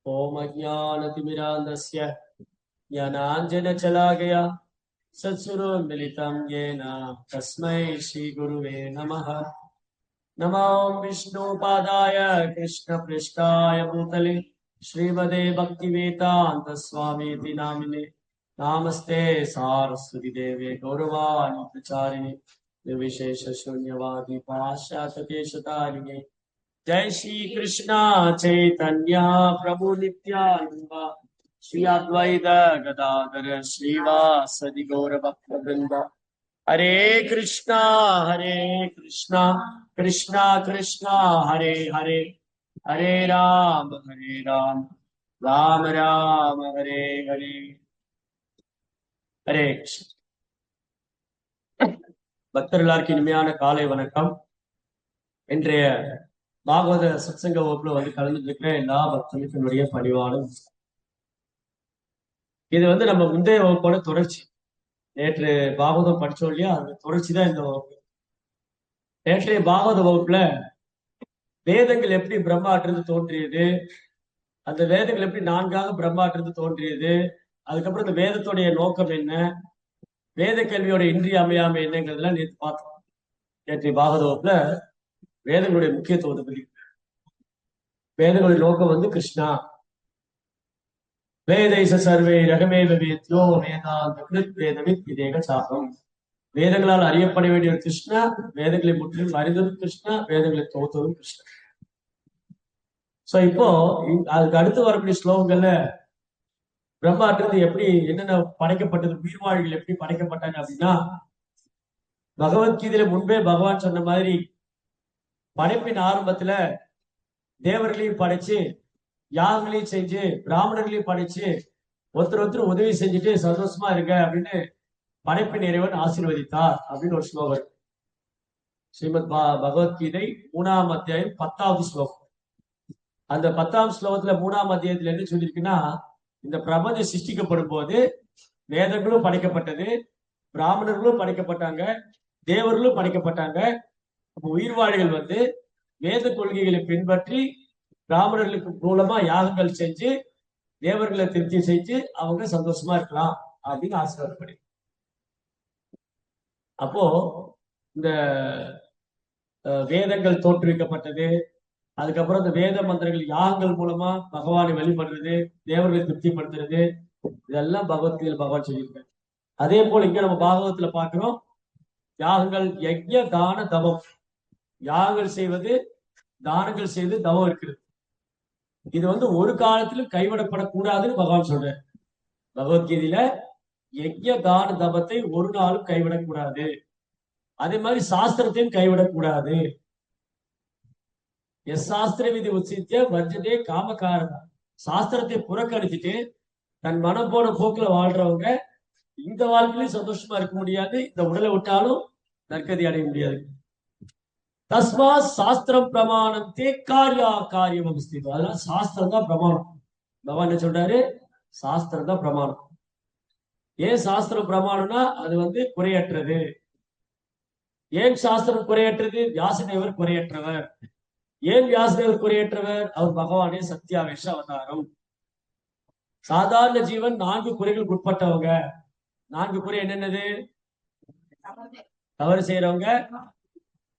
ओम अज्ञानतिमिरान्धस्य ज्ञानाञ्जनशलाकया सत्स्वरूपमिलितं येन तस्मै श्रीगुरुवे नमः। नमो विष्णुपादाय कृष्णपृष्ठाय भूतले श्रीमदे भक्तिवेदान्तस्वामीति नामिने नामस्ते सारस्वती देवे गौरवाणी प्रचारिणे निर्विशेषशून्यवादी पाश्चात्यदेशतारिणे। जय श्री कृष्णा चैतन्य प्रभु नित्यानंद श्री अद्वैत गदाधर श्रीवासदि गौर भक्तवृंद। हरे कृष्णा कृष्णा कृष्णा हरे हरे, हरे राम राम राम हरे हरे। हरे कृष्ण பக்தர்களுக்கு இனிமையான காலை வணக்கம். இன்றைய பாகவத சத்சங்க வகுப்புல கலந்துருக்கிற எல்லா பக்தர்களுடைய பணிவான இது நம்ம முந்தைய வகுப்போட தொடர்ச்சி. நேற்று பாகவதம் படிச்சோம் இல்லையா, அந்த தொடர்ச்சி தான் இந்த வகுப்பு. நேற்றைய பாகவத வகுப்புல வேதங்கள் எப்படி பிரம்மாட்டிருந்து தோன்றியது, அந்த வேதங்கள் எப்படி நான்காக பிரம்மாட்டிருந்து தோன்றியது, அதுக்கப்புறம் இந்த வேதத்துடைய நோக்கம் என்ன, வேத கல்வியோட இன்றியமையாமை என்னங்கிறதுலாம் நேற்று பார்த்தோம். நேற்றைய பாகவத வகுப்புல வேதங்களுடைய முக்கியத்துவத்தை பற்றி, வேதங்களுடைய நோக்கம் கிருஷ்ணா. வேதைச சர்வே ரகமேவ வேத்யோ வேதாந்த கிருத் வேதவித் விதேக சாபம். வேதங்களால் அறியப்பட வேண்டிய ஒரு கிருஷ்ணா, வேதங்களை முற்றிலும் அறிந்ததும் கிருஷ்ணா, வேதங்களை தோத்ததும் கிருஷ்ணா. சோ இப்போ அதுக்கு அடுத்து வரக்கூடிய ஸ்லோகங்கள்ல பிரம்மாட்டிருந்து எப்படி என்னென்ன படைக்கப்பட்டது, உயிர்வாழிகள் எப்படி படைக்கப்பட்டாங்க அப்படின்னா, பகவத்கீதையில முன்பே பகவான் சொன்ன மாதிரி படைப்பின் ஆரம்பத்துல தேவர்களையும் படைச்சு, யாகங்களையும் செஞ்சு, பிராமணர்களையும் படைச்சு, ஒருத்தர் உதவி செஞ்சுட்டு சந்தோஷமா இருங்க அப்படின்னு படைப்பின் இறைவன் ஆசீர்வதித்தார் அப்படின்னு ஒரு ஸ்லோகம். ஸ்ரீமத் பகவத்கீதை 3ஆம் அத்தியாயம் 10வது ஸ்லோகம். அந்த 10ஆம் ஸ்லோகத்துல 3ஆம் அத்தியாயத்துல என்ன சொல்லியிருக்குன்னா, இந்த பிரபஞ்சம் சிருஷ்டிக்கப்படும் போது வேதங்களும் படைக்கப்பட்டது, பிராமணர்களும் படைக்கப்பட்டாங்க, தேவர்களும் படைக்கப்பட்டாங்க. உயிர்வாழிகள் வேத கொள்கைகளை பின்பற்றி பிராமணர்களுக்கு மூலமா யாகங்கள் செஞ்சு தேவர்களை திருப்தி செஞ்சு அவங்க சந்தோஷமா இருக்கலாம் அப்படின்னு ஆசீர்வாதப்படி. அப்போ இந்த வேதங்கள் தோற்றுவிக்கப்பட்டது, அதுக்கப்புறம் இந்த வேத மந்திரங்கள் யாகங்கள் மூலமா பகவானை வழிபடுறது, தேவர்களை திருப்திப்படுத்துறது, இதெல்லாம் பகவத்கீதையில் பகவான் சொல்லியிருக்காரு. அதே போல இங்க நம்ம பாகவத்துல பார்க்கிறோம், யாகங்கள் யஜ்ய தான தவம். யாகங்கள் செய்வது, தானங்கள் செய்து தவம் இருக்கிறது. இது ஒரு காலத்திலும் கைவிடப்படக்கூடாதுன்னு பகவான் சொல்றார் பகவத்கீதையில. யஜ்ய தான தவத்தை ஒரு நாளும் கைவிடக்கூடாது. அதே மாதிரி சாஸ்திரத்தையும் கைவிடக்கூடாது. சாஸ்திர விதி உச்சித்திய வர்ஜதே காமகாரதா. சாஸ்திரத்தை புறக்கணிச்சுட்டு தன் மனம் போன போக்குல வாழ்றவங்க இந்த வாழ்க்கையிலும் சந்தோஷமா இருக்க முடியாது, இந்த உடலை விட்டாலும் நற்கதி அடைய முடியாது. தஸ்மா சாஸ்திரம் பிரமாணம் தே காரியா காரியம் அவஸ்திதம். அதனால சாஸ்திரம் தான் பிரமாணம். பகவான் என்ன சொல்றாரு, சாஸ்திரம் தான் பிரமாணம். ஏன் சாஸ்திரம் பிரமாணம்னா அது குறையற்றது. ஏன் சாஸ்திரம் குறையற்றது? வியாசதேவர் குறையற்றவர். ஏன் வியாசதேவர் குறையற்றவர்? அவர் பகவானே சத்தியாவேஷ அவதாரம். சாதாரண ஜீவன் 4 குறைகளுக்கு உட்பட்டவங்க. 4 குறை என்னென்னது? தவறு செய்யறவங்க,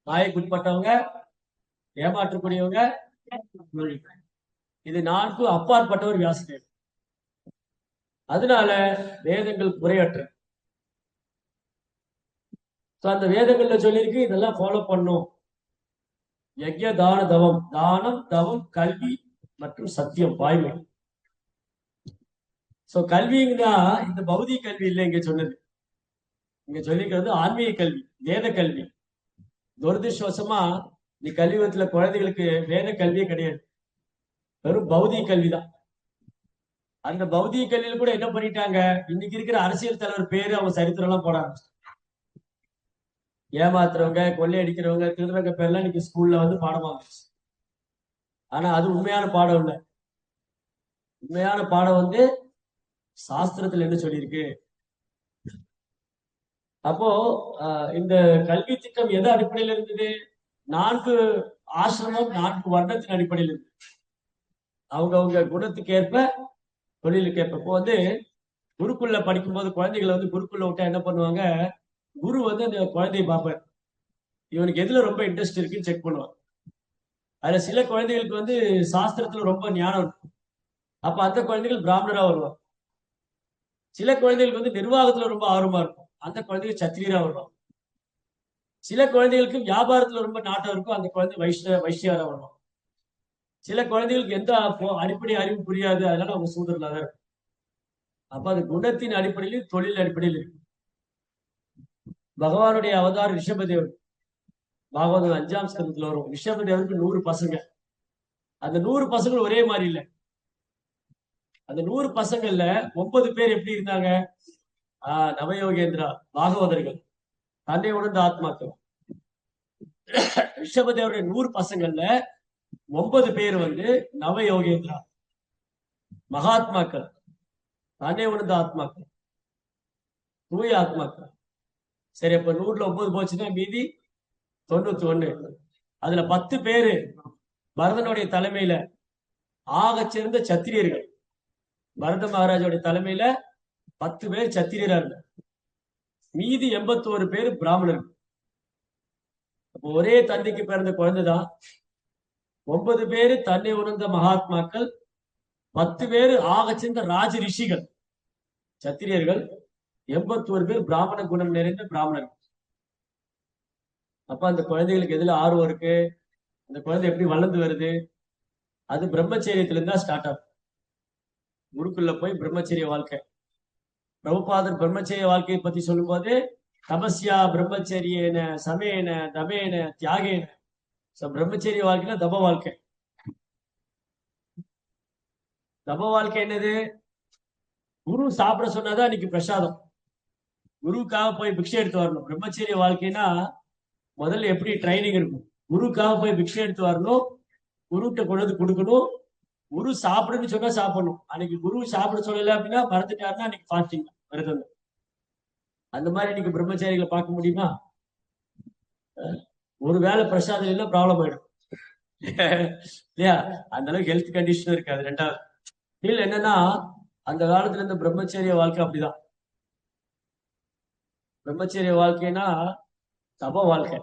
மாயைக்கு உட்பட்டவங்க, ஏமாற்றக்கூடியவங்க, இது 4க்கும் அப்பாற்பட்டவர் வியாசதேவர். அதனால வேதங்கள் குறையற்ற. அந்த வேதங்கள்ல சொல்லியிருக்கு இதெல்லாம் ஃபாலோ பண்ணும். யஜ்ய தான தவம், தானம் தவம் கல்வி மற்றும் சத்தியம் வாய்மை. சோ கல்விங்கன்னா இந்த பௌதிக கல்வி இல்லை இங்க சொன்னது. இங்க சொல்லிக்கிறது ஆன்மீக கல்வி, வேத கல்வி. துரதிருஷ்டவசமா நீ கல்வியத்துல குழந்தைகளுக்கு வேத கல்வியே கிடையாது, வெறும் பௌதிக கல்விதான். அந்த பௌதிக கல்வியில கூட என்ன பண்ணிட்டாங்க, இன்னைக்கு இருக்கிற அரசியல் தலைவர் பேரு அவங்க சரித்திரம் எல்லாம் போட ஆரம்பிச்சு. ஏமாத்துறவங்க, கொள்ளையடிக்கிறவங்க, திருடுறவங்க பேர்லாம் இன்னைக்கு ஸ்கூல்ல பாடமாச்சு. ஆனா அது உண்மையான பாடம் இல்லை. உண்மையான பாடம் சாஸ்திரத்துல என்ன சொல்லியிருக்கு. அப்போ இந்த கல்வி திட்டம் எது அடிப்படையில் இருந்தது? 4 ஆசிரமம், 4 வர்ணத்தின் அடிப்படையில் இருக்கு. அவங்க குணத்துக்கு ஏற்ப தொழிலுக்கு ஏற்ப. இப்போ வந்து குருக்குள்ள படிக்கும்போது குழந்தைகளை வந்து குருக்குள்ள விட்டா என்ன பண்ணுவாங்க, குரு வந்து அந்த குழந்தையை பார்ப்பார், இவனுக்கு எதுல ரொம்ப இன்ட்ரெஸ்ட் இருக்குன்னு செக் பண்ணுவான். அதுல சில குழந்தைகளுக்கு வந்து சாஸ்திரத்துல ரொம்ப ஞானம் இருக்கும், அப்ப அந்த குழந்தைகள் பிராமணரா வருவாங்க. சில குழந்தைகளுக்கு வந்து நிர்வாகத்துல ரொம்ப ஆர்வமா இருக்கும், அந்த குழந்தைகள் சத்திரியரா வருவாங்க. சில குழந்தைகளுக்கு வியாபாரத்துல ரொம்ப நாட்டம் இருக்கும், அந்த குழந்தை வைஷ்யரா வருவாங்க. சில குழந்தைகளுக்கு எந்த அடிப்படை அறிவு புரியாது, அதனால அவங்க சூதரனா தான் இருக்கும். அப்ப அது குணத்தின் அடிப்படையில் தொழில் அடிப்படையில் இருக்கு. பகவானுடைய அவதார் ரிஷபதேவர், பாகவதம் 5ஆம் ஸ்கந்தத்துல வரும். ரிஷபதேவருக்கு 100 பசங்க. அந்த 100 பசங்களும் ஒரே மாதிரி இல்ல. அந்த 100 பசங்கள்ல 9 பேர் எப்படி இருந்தாங்க, நவயோகேந்திரா பாகவதர்கள், தன்னை உணர்ந்த ஆத்மாக்கள். ரிஷபதேவருடைய 100 பசங்கள்ல 9 பேர் வந்து நவயோகேந்திரா மகாத்மாக்கள், தன்னை உணர்ந்த ஆத்மாக்கள், தூய ஆத்மாக்கள். சரி, அப்ப 100ல 9 போச்சுன்னா மீதி 91. அதுல 10 பேரு பரதனுடைய தலைமையில ஆகச் சிறந்த சத்திரியர்கள். பரத மகாராஜோடைய தலைமையில 10 பேர் சத்திரியரா இருந்தாங்க, மீதி 81 பேர் பிராமணர்கள். அப்போ ஒரே தந்தைக்கு பிறந்த குழந்தைதான். 9 பேரு தன்னை உணர்ந்த மகாத்மாக்கள், 10 பேரு ஆகச்சிறந்த ராஜ ரிஷிகள் சத்திரியர்கள், 81 பேர் பிராமண குணம் நிறைந்த பிராமணர்கள். அப்ப அந்த குழந்தைகளுக்கு எதுல ஆர்வம் இருக்கு, அந்த குழந்தை எப்படி வளர்ந்து வருது, அது பிரம்மச்சரியத்துல இருந்தா ஸ்டார்ட் ஆகும். குருக்குள்ள போய் பிரம்மச்சரிய வாழ்க்கை. பிரபுபாதர் பிரம்மச்சரிய வாழ்க்கையை பத்தி சொல்லும் போது தபஸ்யா பிரம்மச்சரியேன சமேன தமேன தியாகேன. பிரம்மச்சரிய வாழ்க்கையில தப வாழ்க்கை. தப வாழ்க்கை என்னது, குரு சாப்பிட சொன்னாதான் இன்னைக்கு பிரசாதம். குருவுக்காக போய் பிக்ஷை எடுத்து வரணும். பிரம்மச்சரிய வாழ்க்கைனா முதல்ல எப்படி ட்ரைனிங் இருக்கும், குருவுக்காக போய் பிக்ஷை எடுத்து வரணும், குருகிட்ட கொண்டு வந்து கொடுக்கணும், குரு சாப்பிடுன்னு சொன்னா சாப்பிடணும். அன்னைக்கு குரு சாப்பிட சொல்லல அப்படின்னா மறந்துட்டாருன்னா அன்னைக்கு ஃபாஸ்டிங் விரதம். அந்த மாதிரி இன்னைக்கு பிரம்மச்சாரிகளை பார்க்க முடியுமா? ஒரு வேளை பிரசாதம் இல்லை ப்ராப்ளம் ஆயிடும் இல்லையா? அந்த அளவுக்கு ஹெல்த் கண்டிஷனும் இருக்காது. ரெண்டாவது என்னன்னா, அந்த காலத்துல இருந்த பிரம்மச்சரிய வாழ்க்கை அப்படிதான். பிரம்மச்சரிய வாழ்க்கைனா தப வாழ்க்கை.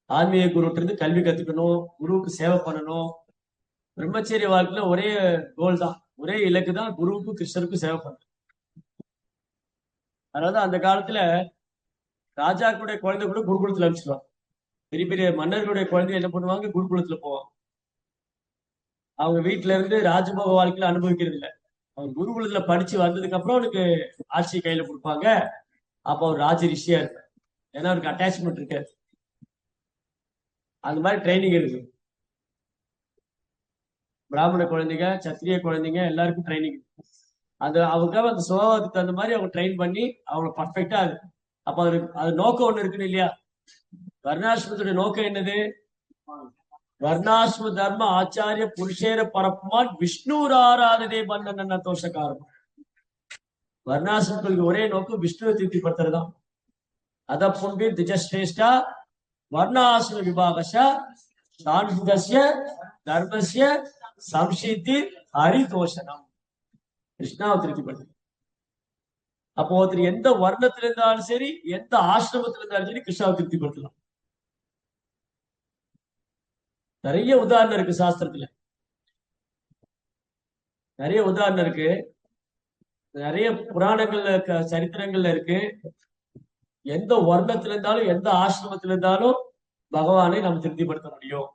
ஆன்மீக குருட்டு இருந்து கல்வி கத்துக்கணும், குருவுக்கு சேவை பண்ணணும். பிரம்மச்சரிய வாழ்க்கையில ஒரே கோல் தான், ஒரே இலக்கு தான், குருவுக்கும் கிருஷ்ணருக்கும் சேவை பண்ணணும். அதனாலதான் அந்த காலத்துல ராஜாக்களுடைய குழந்தை கூட குருகுலத்துல அனுப்பிச்சிடுவாங்க. பெரிய பெரிய மன்னர்களுடைய குழந்தை என்ன பண்ணுவாங்க, குருகுலத்துல போவாங்க. அவங்க வீட்டுல இருந்து ராஜபோக வாழ்க்கையில அனுபவிக்கிறது இல்லை. அவங்க குருகுலத்துல படிச்சு வந்ததுக்கு அப்புறம் அவனுக்கு ஆட்சி கையில கொடுப்பாங்க. அப்ப அவர் ராஜ ரிஷியா இருப்பார், ஏன்னா அவருக்கு அட்டாச்மெண்ட் இருக்காது. அந்த மாதிரி ட்ரைனிங் இருக்கு. பிராமண குழந்தைங்க சத்திரிய குழந்தைங்க எல்லாருக்கும் ட்ரைனிங். அந்த அவங்களுக்காக அந்த சுபாவத்துக்கு தகுந்த மாதிரி அவங்க ட்ரெயின் பண்ணி அவங்க பர்ஃபெக்டா அது. அப்ப அது நோக்கம் ஒண்ணு இருக்குன்னு இல்லையா? வர்ணாசிரமத்துடைய நோக்கம் என்னது? வர்ணாசிரம தர்ம ஆச்சாரிய புருஷேர பரப்புமான் விஷ்ணு ஆராதனை பண்ண தோஷக்காரம். வர்ணாசிரமத்துக்கு ஒரே நோக்கம் விஷ்ணுவை திருப்திப்படுத்துறதுதான். அத புண்டி திஜஸ்ரேஷ்டா வர்ணாசிரம விபாகச சான்சிதஸ்ய தர்மஸ்ய சம்சித்தி ஹரிதோஷனம். கிருஷ்ணாவை திருப்திப்படுத்து. அப்போ ஒருத்தர் எந்த வர்ணத்துல இருந்தாலும் சரி, எந்த ஆசிரமத்துல இருந்தாலும் சரி, கிருஷ்ணாவை திருப்திப்படுத்தலாம். நிறைய உதாரணம் இருக்கு சாஸ்திரத்துல, நிறைய உதாரணம் இருக்கு, நிறைய புராணங்கள்ல சரித்திரங்கள்ல இருக்கு. எந்த வர்ணத்துல இருந்தாலும் எந்த ஆசிரமத்துல இருந்தாலும் பகவானை நம்ம திருப்திப்படுத்த முடியும்.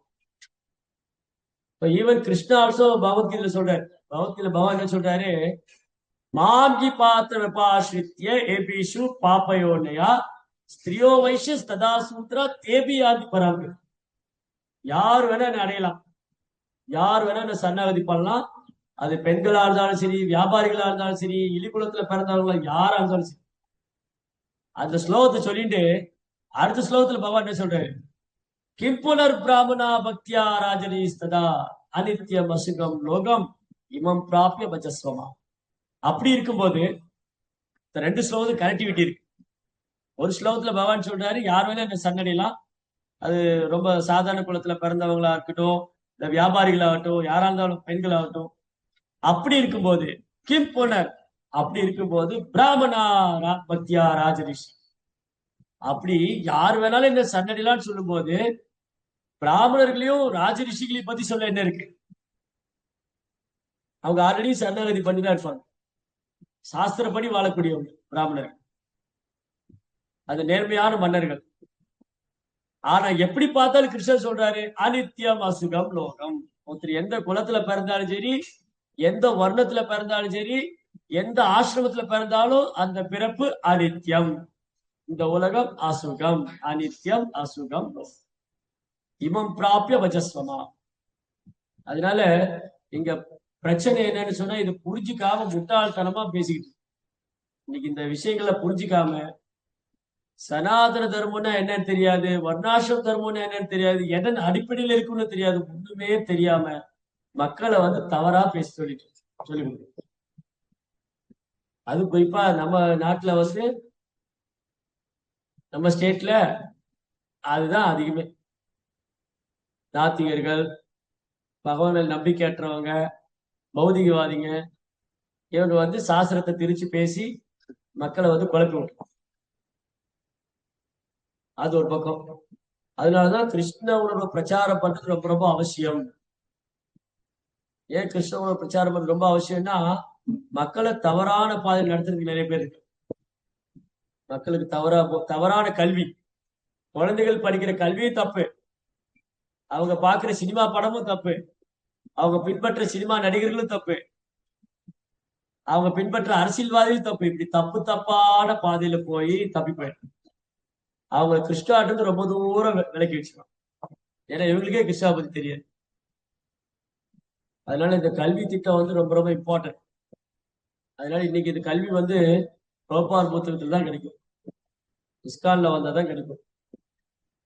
இப்ப ஈவன் கிருஷ்ணா ஆல்சோ பகவத்கீதையில சொல்றாரு. பகவத்கீதையில பகவான் என்ன சொல்றாரு, மாம்கி பாத்திர விபாஸ்ரித்ய ஏபிஷு பாப்பயோனயா ஸ்திரியோ வைஷ்ய ததா சூத்ரா தேபி ஆதி பராங்க. யார் வேணா என்ன அடையலாம், யார் வேணா என்ன சரணாகதி பண்ணலாம். அது பெண்களா இருந்தாலும் சரி, வியாபாரிகளா இருந்தாலும் சரி, இலிகுலத்துல பிறந்தவங்களா யாரா இருந்தாலும் சரி. அந்த ஸ்லோகத்தை சொல்லிட்டு அடுத்த ஸ்லோகத்துல பகவான் என்ன சொல்றாரு, கிம்புனர் பிராமணா பக்தியா ராஜனீஸ்ததா அனித்யம் அசுகம் லோகம் இமம் பிராபிய பஜஸ்வமா. அப்படி இருக்கும்போது ரெண்டு ஸ்லோகத்துக்கு கனெக்டிவிட்டி இருக்கு. ஒரு ஸ்லோகத்துல பகவான் சொல்றாரு யார் வேணா என்ன சன்னடிலாம், அது ரொம்ப சாதாரண குலத்துல பிறந்தவங்களா இருக்கட்டும், இந்த வியாபாரிகளாகட்டும், யாரா இருந்தாலும் பெண்களாகட்டும். அப்படி இருக்கும்போது கிம் புனர் அப்படி இருக்கும்போது பிராமணா பக்தியா ராஜரிஷி அப்படி யார் வேணாலும் இந்த சன்னடிலான்னு சொல்லும் போது பிராமணர்களையும் ராஜரிஷிகளையும் பத்தி சொல்ல என்ன இருக்கு? அவங்க ஆல்ரெடி சரணாகதி பண்ணிதான் இருப்பாங்க. சாஸ்திரப்படி வாழக்கூடியவங்க பிராமணர்கள், அது நேர்மையான மன்னர்கள். ஆனா எப்படி பார்த்தாலும் கிருஷ்ணர் சொல்றாரு அனித்யம் அசுகம் லோகம். ஒருத்தர் எந்த குலத்துல பிறந்தாலும் சரி, எந்த வர்ணத்துல பிறந்தாலும் சரி, எந்த ஆசிரமத்துல பிறந்தாலும் அந்த பிறப்பு அனித்யம். இந்த உலகம் அசுகம், அனித்யம் அசுகம் இமம் பிராபிய வஜஸ்வமா. அதனால இங்க பிரச்சனை என்னன்னு சொன்னா, இது புரிஞ்சுக்காம முட்டாள்தனமா பேசிக்கிட்டு இன்னைக்கு இந்த விஷயங்களை புரிஞ்சுக்காம சனாதன தர்மம்னா என்னன்னு தெரியாது, வர்ணாசிரம் தர்மம்னா என்னன்னு தெரியாது, எதன் அடிப்படையில் இருக்குன்னு தெரியாது, ஒண்ணுமே தெரியாம மக்களை வந்து தவறா பேசி சொல்லி கொடுக்கும். அது குறிப்பா நம்ம நாட்டுல வந்து நம்ம ஸ்டேட்ல அதுதான் அதிகமே. நாத்திகர்கள், பகவான் நம்பிக்கையற்றவங்க, பௌதிகவாதிங்க, இவங்க வந்து சாஸ்திரத்தை திரிச்சு பேசி மக்களை வந்து குழப்பி விட்டுரும். அது ஒரு பக்கம். அதனாலதான் கிருஷ்ண உணர்வை பிரச்சாரம் பண்றது ரொம்ப ரொம்ப அவசியம். ஏன் கிருஷ்ண உணர்வு பிரச்சாரம் பண்றது ரொம்ப அவசியம்னா, மக்களை தவறான பாதையில் நடத்துறதுக்கு நிறைய பேர் இருக்கு. மக்களுக்கு தவறான கல்வி, குழந்தைகள் படிக்கிற கல்வியும் தப்பு, அவங்க பாக்குற சினிமா படமும் தப்பு, அவங்க பின்பற்ற சினிமா நடிகர்களும் தப்பு, அவங்க பின்பற்ற அரசியல்வாதியும் தப்பு. இப்படி தப்பான பாதையில போய் தப்பி போயிடும். அவங்க கிருஷ்ணாட்டு ரொம்ப தூரம் விலக்கி வச்சுக்கணும். ஏன்னா இவங்களுக்கே கிருஷ்ணா பத்தி தெரியாது. அதனால இந்த கல்வி திட்டம் வந்து ரொம்ப ரொம்ப இம்பார்ட்டன்ட். அதனால இன்னைக்கு இந்த கல்வி வந்து ப்ரோபார் புத்தகத்துல தான் கிடைக்கும், இஸ்கான்ல வந்தாதான் கிடைக்கும்.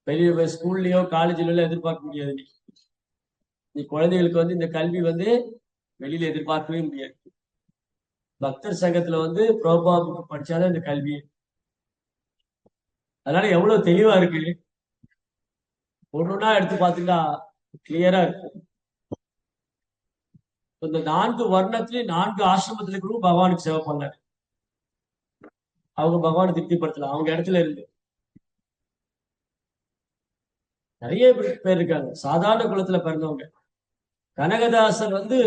வெளியே ஸ்கூல்லயோ காலேஜ்லயோ எதிர்பார்க்க முடியாது. நீ குழந்தைகளுக்கு வந்து இந்த கல்வி வந்து வெளியில எதிர்பார்க்கவே முடியாது. பக்தர் சங்கத்துல வந்து ப்ரோபா புக் படிச்சாதான் இந்த கல்வி. அதனால எவ்வளவு தெளிவா இருக்கு, ஒண்ணுன்னா எடுத்து பாத்தீங்கன்னா கிளியரா இருக்கு. இந்த 4 வர்ணத்திலயும் 4 ஆசிரமத்துல இருக்கிறவங்க பகவானுக்கு சேவை பண்ணாரு. அவங்க பகவானை திருப்திப்படுத்தலாம் அவங்க இடத்துல இருந்து. நிறைய பேர் இருக்காங்க சாதாரண குலத்துல பிறந்தவங்க. கனகதாசர் வந்து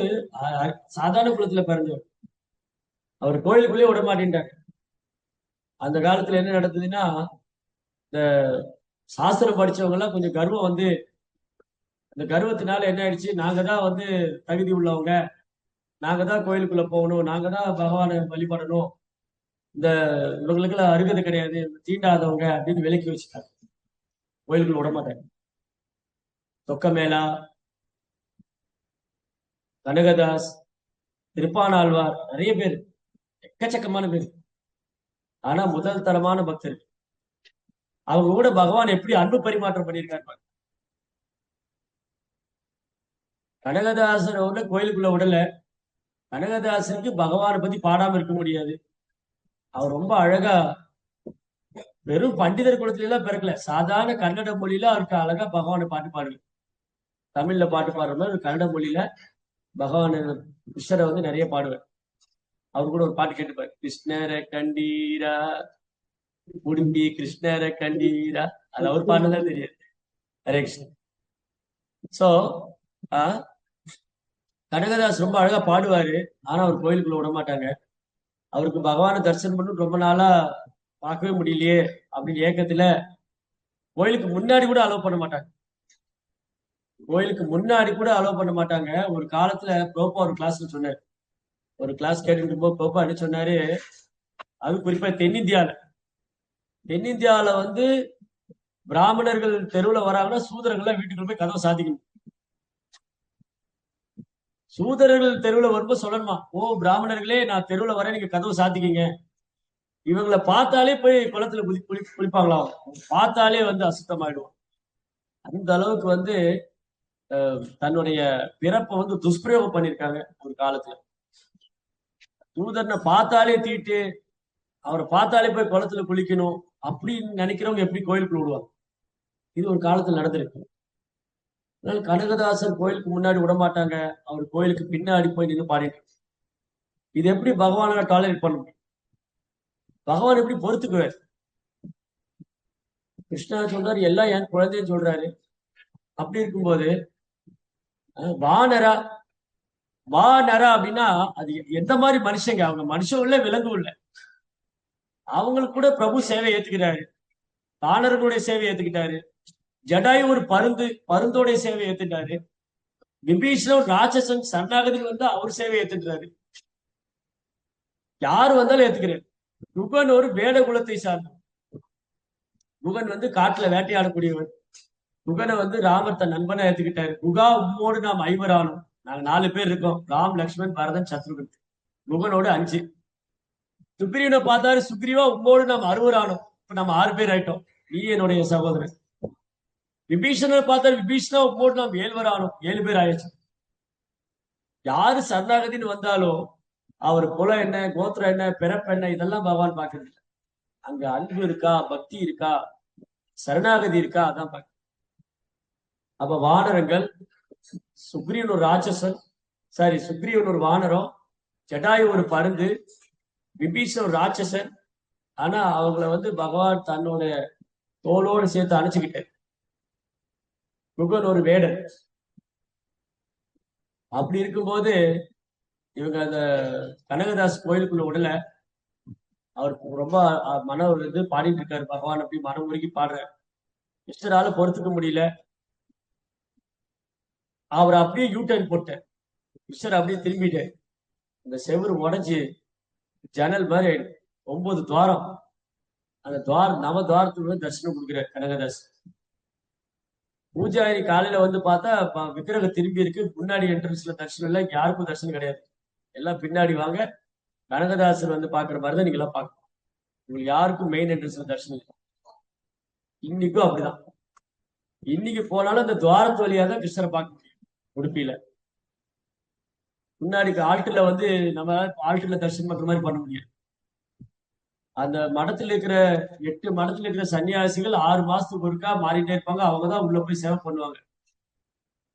சாதாரண குலத்துல பிறந்தவர். அவர் கோயிலுக்குள்ளேயே விட மாட்டேன்ட்டார். அந்த காலத்துல என்ன நடந்ததுன்னா, இந்த சாஸ்திரம் படிச்சவங்க எல்லாம் கொஞ்சம் கர்வம் வந்து, இந்த கர்வத்தினால என்ன ஆயிடுச்சு, நாங்க தான் வந்து தகுதி உள்ளவங்க, நாங்க தான் கோயிலுக்குள்ள போகணும், நாங்க தான் பகவானை வழிபடணும், இந்த இவங்களுக்கெல்லாம் அருகதை கிடையாது, தீண்டாதவங்க அப்படின்னு விலக்கி வச்சுட்டாங்க. கோயிலுக்குள்ள விட மாட்டாங்க. தொக்கமேளா, கனகதாஸ், திருப்பானாழ்வார், நிறைய பேர், எக்கச்சக்கமான பேர். ஆனா முதல் தரமான பக்தர். அவங்க கூட பகவான் எப்படி அன்பு பரிமாற்றம் பண்ணியிருக்காரு. கனகதாசர் கோயிலுக்குள்ள விடல. கனகதாசருக்கு பகவானை பத்தி பாடாம இருக்க முடியாது. அவர் ரொம்ப அழகா, வெறும் பண்டிதர் குலத்துல எல்லாம் பிறக்கல, சாதாரண கன்னட மொழியில அவருக்கு அழகா பகவானை பாட்டு பாடுங்க. தமிழ்ல பாட்டு பாடுற மாதிரி கன்னட மொழியில பகவான் கிருஷ்ணரை வந்து நிறைய பாடுவார். அவரு கூட ஒரு பாட்டு கேட்டுப்பாரு, கிருஷ்ணரை கண்டீரா உடும்பி கிருஷ்ணரை கண்டீரா. அது அவர் பாடுனதான் தெரியாது. ஹரே கிருஷ்ணன். சோ கனகதாஸ் ரொம்ப அழகா பாடுவாரு. ஆனா அவர் கோயிலுக்குள்ள விட மாட்டாங்க. அவருக்கு பகவானை தரிசனம் பண்ணி ரொம்ப நாளா பார்க்கவே முடியலையே அப்படின்னு ஏக்கத்துல கோயிலுக்கு முன்னாடி கூட அலோவ் பண்ண மாட்டாங்க. கோயிலுக்கு முன்னாடி கூட அலோவ் பண்ண மாட்டாங்க. ஒரு காலத்துல ப்ரோப்பா ஒரு கிளாஸ்ல சொன்னாரு. ஒரு கிளாஸ் கேட்டுட்டு போது ப்ரோப்பா என்ன சொன்னாரு, அது குறிப்பா தென்னிந்தியாவில வந்து பிராமணர்கள் தெருவுல வராங்கன்னா சூதரர்கள் வீட்டுக்குள்ள போய் கதவை சாத்திக்கணும். சூதரர்கள் தெருவுல வரும்போது சொல்லணுமா, ஓ பிராமணர்களே நான் தெருவுல வரேன், நீங்க கதவை சாத்திக்கிங்க. இவங்களை பார்த்தாலே போய் குளத்துல குளிப்பாங்களாம், பார்த்தாலே வந்து அசுத்தமாயிடுவோம். அந்த அளவுக்கு வந்து தன்னுடைய பிறப்பை வந்து துஷ்பிரயோகம் பண்ணியிருக்காங்க ஒரு காலத்துல. தூதரனை பார்த்தாலே தீட்டு, அவரை பார்த்தாலே போய் குளத்துல குளிக்கணும் அப்படின்னு நினைக்கிறவங்க எப்படி கோயிலுக்குள்ள விடுவாங்க? இது ஒரு காலத்துல நடந்திருக்கு. அதனால கனகதாசர் கோயிலுக்கு முன்னாடி விட மாட்டாங்க, அவர் கோயிலுக்கு பின்னாடி போய் நின்று பாடிட்டு. இது எப்படி பகவானால டாலரேட் பண்ண முடியும்? பகவான் எப்படி பொறுத்துக்குவார்? கிருஷ்ணா சொல்றாரு எல்லாம் என் குழந்தைன்னு சொல்றாரு. அப்படி இருக்கும்போது வானரா வானரா அப்படின்னா அது எந்த மாதிரி மனுஷங்க? அவங்க மனுஷன் உள்ள விலங்கு உள்ள, அவங்களுக்கு கூட பிரபு சேவை ஏத்துக்கிறாரு. வானரனுடைய சேவை ஏத்துக்கிட்டாரு. ஜடாயு ஒரு பருந்தோடைய சேவை ஏத்துட்டாரு. விபீஷணன் ராட்சசன் சரணாகதி வந்து அவர் சேவை ஏத்துக்கிறாரு. யாரு வந்தாலும் ஏத்துக்கிறாரு. குகன் ஒரு வேட குலத்தை சார்ந்தவர். குகன் வந்து காட்டுல வேட்டையாடக்கூடியவர். குகனை வந்து ராமர் தன் நண்பனை ஏத்துக்கிட்டாரு. குகா உம்மோடு நாம் ஐவரானோம். நாங்க 4 பேர் இருக்கோம், ராம், லக்ஷ்மண், பரதன், சத்ருகன். குகனோடு 5. சுக்ரீவனை பார்த்தாரு, சுக்ரீவா உம்மோடு நாம் 6 ஆனோம். இப்ப நம்ம 6 பேர் ஆயிட்டோம், நீ என்னுடைய சகோதரன். விபீஷணனை பார்த்தாரு, விபீஷணா உம்மோடு நாம் 7 ஆனோம், 7 பேர் ஆயிடுச்சு. யாரு சரணாகதின்னு வந்தாலும் அவர் குலம் என்ன, கோத்திரம் என்ன, பிறப்பு என்ன, இதெல்லாம் பகவான் பாக்குறது. அங்க அன்பு இருக்கா, பக்தி இருக்கா, சரணாகதி இருக்கா, அதான் பாக்க. அப்ப வானரங்கள், சுக்ரீவன் ஒரு ராட்சசன், சுக்ரீவன் ஒரு வானரம், ஜடாயு ஒரு பருந்து, விபீஷன் ஒரு ராட்சசன். ஆனா அவங்கள வந்து பகவான் தன்னோட தோளோடு சேர்த்து அணைச்சுக்கிட்டார். குகன் ஒரு வேடன். அப்படி இருக்கும்போது இவங்க அந்த கனகதாஸ் கோயிலுக்குள்ள உடல அவருக்கு ரொம்ப மன இது பாடிட்டு இருக்காரு. பகவான் அப்படி மனம் உருகி பாடுற. கிருஷ்ணரால பொறுத்துக்க முடியல. அவர் அப்படியே யூட்டர்ன் போட்டார். கிருஷ்ணர் அப்படியே திரும்பிட்டார். அந்த செவுரு உடைஞ்சு ஜன்னல் மாதிரி 9 துவாரம். அந்த நவ துவாரத்துக்கு தரிசனம் கொடுக்குறாரு கனகதாஸ். பூஜாரி காலையில வந்து பார்த்தா விக்கிரகம் திரும்பி இருக்கு. முன்னாடி என்ட்ரன்ஸ்ல தரிசனம் இல்லை, யாருக்கும் தரிசனம் கிடையாது. எல்லாம் பின்னாடி வாங்க, கனகதாசர் வந்து பாக்குற மாதிரிதான் நீங்க எல்லாம் பார்க்கணும். உங்களுக்கு யாருக்கும் மெயின் என்ட்ரன்ஸ்ல தரிசனம் இல்லை. இன்னைக்கும் அப்படிதான். இன்னைக்கு போனாலும் அந்த துவாரத்து வழியா தான் கிருஷ்ணரை பார்க்க முடியும். உடுப்பியில முன்னாடி ஆல்ட்டுல வந்து நம்ம ஆல்ட்டுல தரிசனம் பண்ற மாதிரி பண்ண முடியாது. அந்த மடத்துல இருக்கிற 8 மடத்துல இருக்கிற சன்னியாசிகள் 6 மாசத்துக்கு ஒருக்கா மாறிட்டே இருப்பாங்க. அவங்கதான் உள்ள போய் சேவை பண்ணுவாங்க.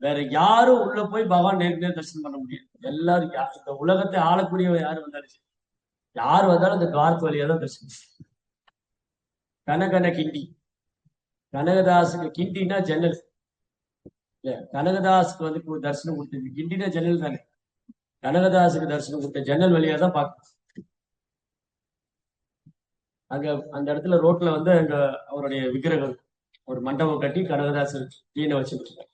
வேற யாரும் உள்ள போய் பகவான் நேருக்கு தரிசனம் பண்ண முடியாது. எல்லாரும் இந்த உலகத்தை ஆளக்கூடியவர் யாரு வந்தாலும் யாரு வந்தாலும் அந்த துவாரத்து வழியா தான் தரிசனம். கனகன கிண்டி, கனகதாசுக்கு கிண்டினா ஜன்னல். கனகதாசுக்கு வந்து தரிசனம் கொடுத்தது கிண்டினா ஜன்னல் தானே. கனகதாசுக்கு தரிசனம் கொடுத்த ஜன்னல் வழியா தான் பார்க்கணும். அங்க அந்த இடத்துல ரோட்ல வந்து அங்க அவருடைய விக்கிரகம், ஒரு மண்டபம் கட்டி கனகதாசர் தீனை வச்சுருக்காங்க.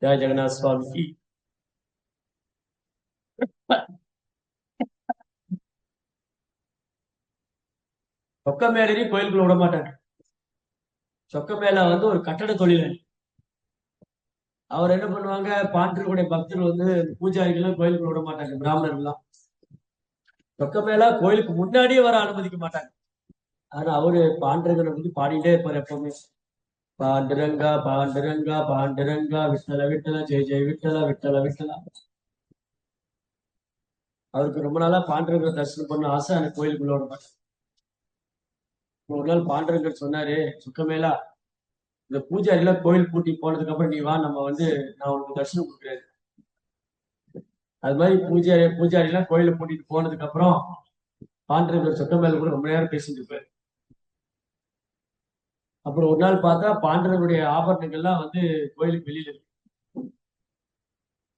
ஜெய ஜெகநாத் சுவாமிக்கு. சொக்க மேலேறி கோயிலுக்குள்ள விட மாட்டாங்க. சொக்க மேல வந்து ஒரு கட்டட தொழிலாளி. அவர் என்ன பண்ணுவாங்க, பாண்டர்களுடைய பக்தர்கள் வந்து பூஜாரிகள் கோயிலுக்குள்ள விட மாட்டாங்க. பிராமணர்கள்லாம் சொக்க மேல கோயிலுக்கு முன்னாடியே வர அனுமதிக்க மாட்டாங்க. ஆனா அவரு பாண்டர்களை வந்து பாடிட்டே இருப்பார் எப்பவுமே. பாண்டுரங்கா பாண்டுரங்கா பாண்டுரங்கா விட்டல விட்டல ஜெய் ஜெய் விட்டல விட்டல விட்டலா. அவருக்கு ரொம்ப நாளா பாண்டரங்கரை தரிசனம் பண்ண ஆசை. எனக்கு கோயிலுக்குள்ள விட மாட்டேன். ஒரு நாள் பாண்டரங்கர் சொன்னாரு, சுக்கமேலா இந்த பூஜாரில கோயில் பூட்டி போனதுக்கு அப்புறம் நீ வா, நம்ம வந்து நான் உனக்கு தரிசனம் கொடுக்குறேன். அது மாதிரி பூஜாரி எல்லாம் கோயில பூட்டிட்டு போனதுக்கு அப்புறம் பாண்டரங்கர் சுக்கமேல கூட ரொம்ப நேரம் பேசிட்டு இருப்பாரு. அப்புறம் ஒரு நாள் பார்த்தா பாண்டவருடைய ஆபரணங்கள்லாம் வந்து கோயிலுக்கு வெளியில இருக்கு.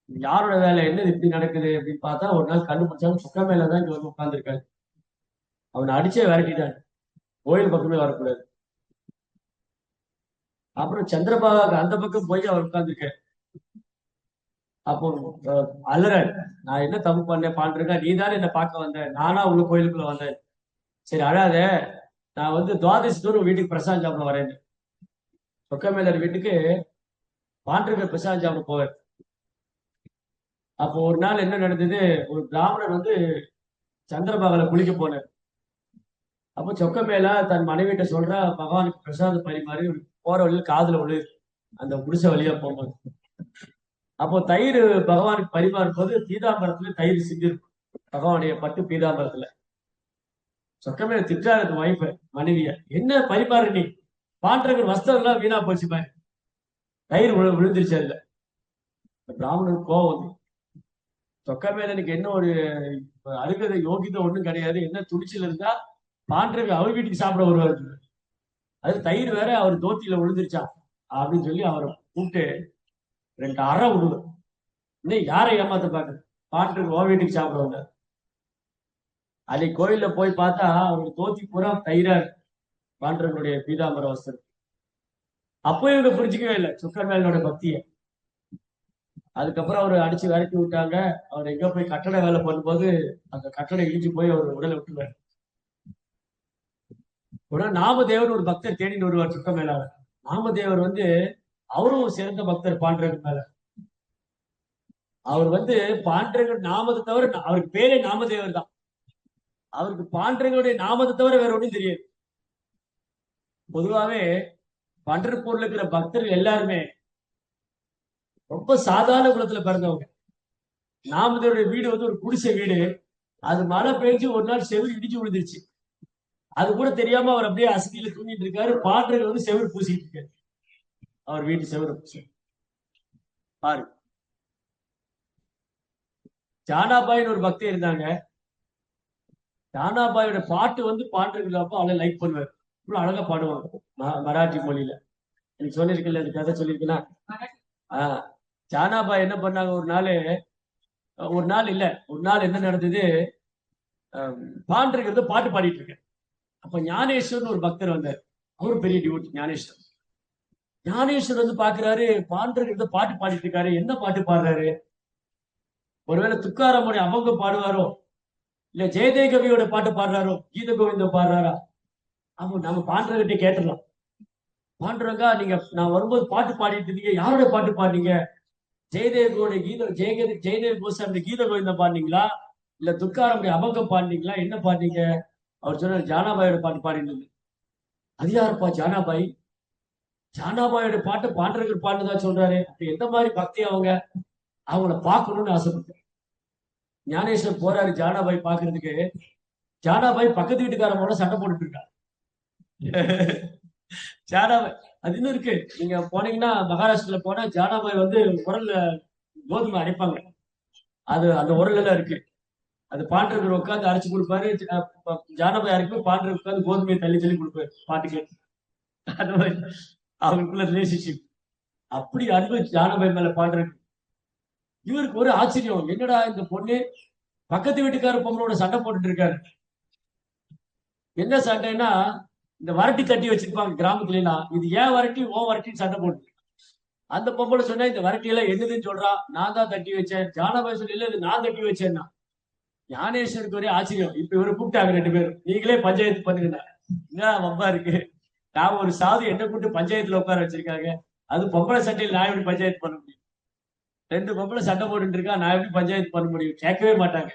யாரோட வேலை, என்னது இப்படி நடக்குது அப்படின்னு பார்த்தா ஒரு நாள் கண்டுபிடிச்சாலும் சுக்க மேலதான் இங்க வந்து உட்கார்ந்துருக்காரு. அவனை அடிச்சே விரட்டிட்டான், கோயில் பக்கமே வரக்கூடாது. அப்புறம் சந்திரபாகாக்கு அந்த பக்கம் போய் அவர் உட்கார்ந்துருக்காரு. அப்போ அலற, நான் என்ன தப்பு பண்ணேன் பாண்டிருக்கா, நீ தானே என்ன பார்க்க வந்த, நானா உங்க கோயிலுக்குள்ள வந்தேன். சரி அழாத, நான் வந்து துவாதசி தூரம் வீட்டுக்கு பிரசாதம் சாப்பிட வரேன். சொக்கமேலர் வீட்டுக்கு பாண்டிருக்க பிரசாதம் சாப்பிட போவார். அப்போ ஒரு நாள் என்ன நடந்தது, ஒரு பிராமணர் வந்து சந்திரபாகல குளிக்க போனார். அப்போ சொக்கமேலா தன் மனைவிட்ட சொல்றா, பகவானுக்கு பிரசாதம் பரிமாறி போற வழியில் காதுல விழுது அந்த குடிசை வழியா போகும்போது. அப்போ தயிர் பகவானுக்கு பரிமாறும் போது பீதாம்பரத்துல தயிர் சிந்திருக்கும், பகவானுடைய பட்டு பீதாம்பரத்துல. சொக்கமேல திட்டாரு வைஃப, மனைவிய, என்ன பரிமாறு நீ, பாண்டரங்கர் வஸ்திரம் எல்லாம் வீணா போச்சு பாரு, தயிர் விழுந்துருச்சு அதுல. பிராமணனுக்கு கோவம் வந்து சொக்க மேல எனக்கு என்ன ஒரு அருகத யோகிதை ஒண்ணும் கிடையாது, என்ன துணிச்சல் இருந்தா பாண்டரங்க அவர் வீட்டுக்கு சாப்பிட வருவாரு. அது தயிர் வேற அவர் தோத்தியில விழுந்துருச்சா அப்படின்னு சொல்லி அவரை கூப்பிட்டு 2 அறை விடுவேன். இன்னும் யாரை ஏமாத்த பாக்குறது, பாண்டரங்க ஓ வீட்டுக்கு சாப்பிட வந்தார். அன்னைக்கு கோயில்ல போய் பார்த்தா அவருக்கு தோத்தி பூரா தயிரா பாண்டரங்களுடைய பீதாம்பர வஸ்திரம். அப்போ இவங்க புரிஞ்சுக்கவே இல்லை சுக்கர் மேலோட பக்தியை. அதுக்கப்புறம் அவர் அடிச்சு விரட்டி விட்டாங்க. அவர் எங்க போய் கட்டட வேலை பண்ணும்போது அந்த கட்டடம் இடிச்சு போய் அவர் உடலை விட்டுருவார். உடனே நாமதேவர் ஒரு பக்தர் தேடிட்டு வருவார் சுக்க மேலாள. நாமதேவர் வந்து அவரும் சிறந்த பக்தர் பாண்டரங்கர் மேல. அவர் வந்து பாண்டரங்கர் நாமத்தை தவிர, அவருக்கு பேரே நாமதேவர் தான், அவருக்கு பாண்டரங்களுடைய நாமத்தை தவிர வேற ஒன்றும் தெரியாது. பொதுவாவே பண்டர்பூர்ல இருக்கிற பக்தர்கள் எல்லாருமே ரொம்ப சாதாரண குலத்துல பிறந்தவங்க. நாமதேவருடைய வீடு வந்து ஒரு குடிசை வீடு. அது மழை பெஞ்சு ஒரு நாள் செவுரு இடிச்சு விழுந்துருச்சு. அது கூட தெரியாம அவர் அப்படியே அசதியில தூங்கிட்டு இருக்காரு. பாண்டரங்கர் வந்து செவுரு பூசிட்டு இருக்காரு, அவர் வீட்டு செவுரு பூசி பாரு. ஜானாபாயின்னு ஒரு பக்தி இருந்தாங்க. ஜானாபாயோட பாட்டு வந்து பாண்டரங்கர் அப்போ அவளை லைக் பண்ணுவார். இவ்வளவு அழகா பாடுவாங்க மராட்டி மொழியில. எனக்கு சொல்லியிருக்கல, அந்த கதை சொல்லியிருக்கேன்னா. ஜானாபாய் என்ன பண்ணாங்க, ஒரு நாள் என்ன நடந்தது, பாண்டரங்கர் பாட்டு பாடிட்டு இருக்க. அப்ப ஞானேஸ்வரன் ஒரு பக்தர் வந்தார். அவரு பெரிய டிவோட்டி ஞானேஸ்வரன். ஞானேஸ்வரர் வந்து பாக்குறாரு, பாண்டரங்கர் பாட்டு பாடிட்டு இருக்காரு. என்ன பாட்டு பாடுறாரு? ஒருவேளை துக்காராமுடைய அமங்க பாடுவாரோ, இல்ல ஜெயதேகவியோட பாட்டு பாடுறாரோ, கீத கோவிந்தம் பாடுறாரா? அப்போ நம்ம பாண்டரங்கிட்ட கேட்டுடலாம். பாண்டரங்கா, நீங்க நான் வரும்போது பாட்டு பாடிட்டு இருந்தீங்க, யாரோட பாட்டு பாடுறீங்க? ஜெயதேவோட ஜெயதேவ கோசாமி கீத கோவிந்தம் பாடுனீங்களா, இல்ல துக்காராமுடைய அமங்கம் பாடுனீங்களா, என்ன பாடுனீங்க? அவர் சொன்னார், ஜானாபாயோட பாட்டு பாடிட்டு. அது யாருப்பா ஜானாபாய்? ஜானாபாயோட பாட்டு பாண்டரங்கர் பாடுனதா சொல்றாரு. அப்ப எந்த மாதிரி பக்தி அவங்கள பார்க்கணும்னு ஆசைப்பட்டேன். ஞானேஸ்வர் போறாரு ஜானாபாய் பாக்குறதுக்கு. ஜானாபாய் பக்கத்து வீட்டுக்காரங்களோட சண்டை போட்டுட்டு இருக்காரு. ஜானாபாய் அது இன்னும் இருக்கு. நீங்க போனீங்கன்னா மகாராஷ்டிரல போனா ஜானாபாய் வந்து உரல்ல கோதுமை அரைப்பாங்க. அது அந்த உரல் எல்லாம் இருக்கு. அது பாண்டரங்கர் உட்காந்து அரைச்சு கொடுப்பாரு. ஜானாபாய் அரைக்கும், பாண்டரங்கர் உட்காந்து கோதுமையை தள்ளி தள்ளி கொடுப்பாரு பாட்டு கேட்டு. அந்த மாதிரி அவங்களுக்குள்ள ரிலேஷன்ஷிப். அப்படி அன்பு ஜானாபாய் மேல பாண்டரங்கர். இவருக்கு ஒரு ஆச்சரியம், என்னடா இந்த பொண்ணு பக்கத்து வீட்டுக்கார பொம்பளோட சண்டை போட்டுட்டு இருக்காரு. என்ன சண்டைன்னா, இந்த வரட்டி தட்டி வச்சிருப்பாங்க கிராமத்துல எல்லாம், இது ஏன் வரட்டி ஓ வரட்டின்னு சண்டை போட்டு. அந்த பொம்பளை சொன்னா, இந்த வரட்டி எல்லாம் என்னதுன்னு சொல்றா, நான் தான் தட்டி வச்சேன். ஜானாபாய் சொல்லி இல்ல, இது நான் தட்டி வச்சேன்னா. ஞானேஸ்வருக்கு ஒரே ஆச்சரியம். இப்ப இவரு கூப்பிட்டாங்க 2 பேரும், நீங்களே பஞ்சாயத்து பண்ணுங்க. என்ன வம்பா இருக்கு, நான் ஒரு சாது என்ன கூப்பிட்டு பஞ்சாயத்துல உட்கார வச்சிருக்காங்க, அது பொம்பளை சண்டையில் நான் எப்படி பஞ்சாயத்து பண்ண முடியும்? 2 பொம்பளை சண்டை போட்டு இருக்கா, நான் எப்படி பஞ்சாயத்து பண்ண முடியும்? கேட்கவே மாட்டாங்க.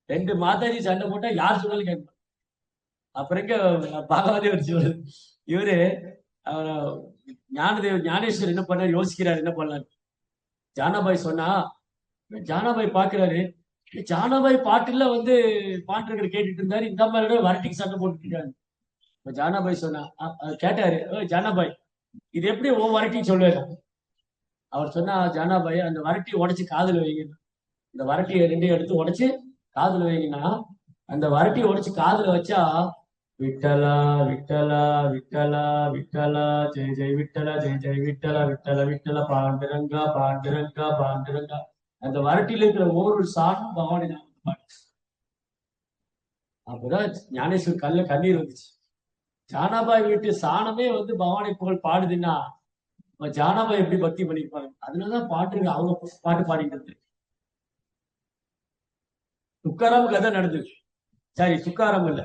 2 மாதாஜி சண்டை போட்டா யார் சொன்னாலும் கேட்க மாட்டாங்க. அப்புறம் பாகவதேவர் சொல்றது, இவரு ஞானேஸ்வர் என்ன பண்ணாரு, யோசிக்கிறார் என்ன பண்ணாரு. ஜானாபாய் சொன்னா, ஜானாபாய் பாக்குறாரு, ஜானாபாய் பாட்டுல வந்து பாண்டரங்கர் கேட்டுட்டு இருந்தாரு, இந்த மாதிரி வரட்டிக்கு சண்டை போட்டுட்டு இருக்காரு. இப்ப ஜானாபாய் சொன்னா, கேட்டாரு, ஜானாபாய் இது எப்படி ஓ வரட்டின்னு சொல்லுவாரு. அவர் சொன்னா, ஜானாபாய் அந்த வரட்டியை உடைச்சு காதுல வைங்க. இந்த வரட்டியை 2 எடுத்து உடைச்சு காதுல வைங்கன்னா, அந்த வரட்டியை உடைச்சு காதுல வச்சா, விட்டலா விட்டலா விட்டலா விட்டலா ஜெய ஜெய் விட்டலா ஜெய ஜெய் விட்டலா விட்டலா விட்டலா பாண்டுரங்கா பாண்டுரங்கா பாண்டுரங்கா. அந்த வரட்டியில இருக்கிற ஒவ்வொரு சாணும் பகவானி நாமத்தை. அப்பதான் ஞானேஸ்வர் கண்ணீர் வந்துச்சு. ஜானாபாய் வீட்டு சாணமே வந்து பகவானை புகழ் பாடுதுன்னா ஜானாபாய் எப்படி பக்தி பண்ணிருப்பாங்க. அதனாலதான் பாட்டு அவங்க பாட்டு பாடிட்டு. துக்காராம் கதை நடந்தது. சரி, துக்காராம் இல்ல,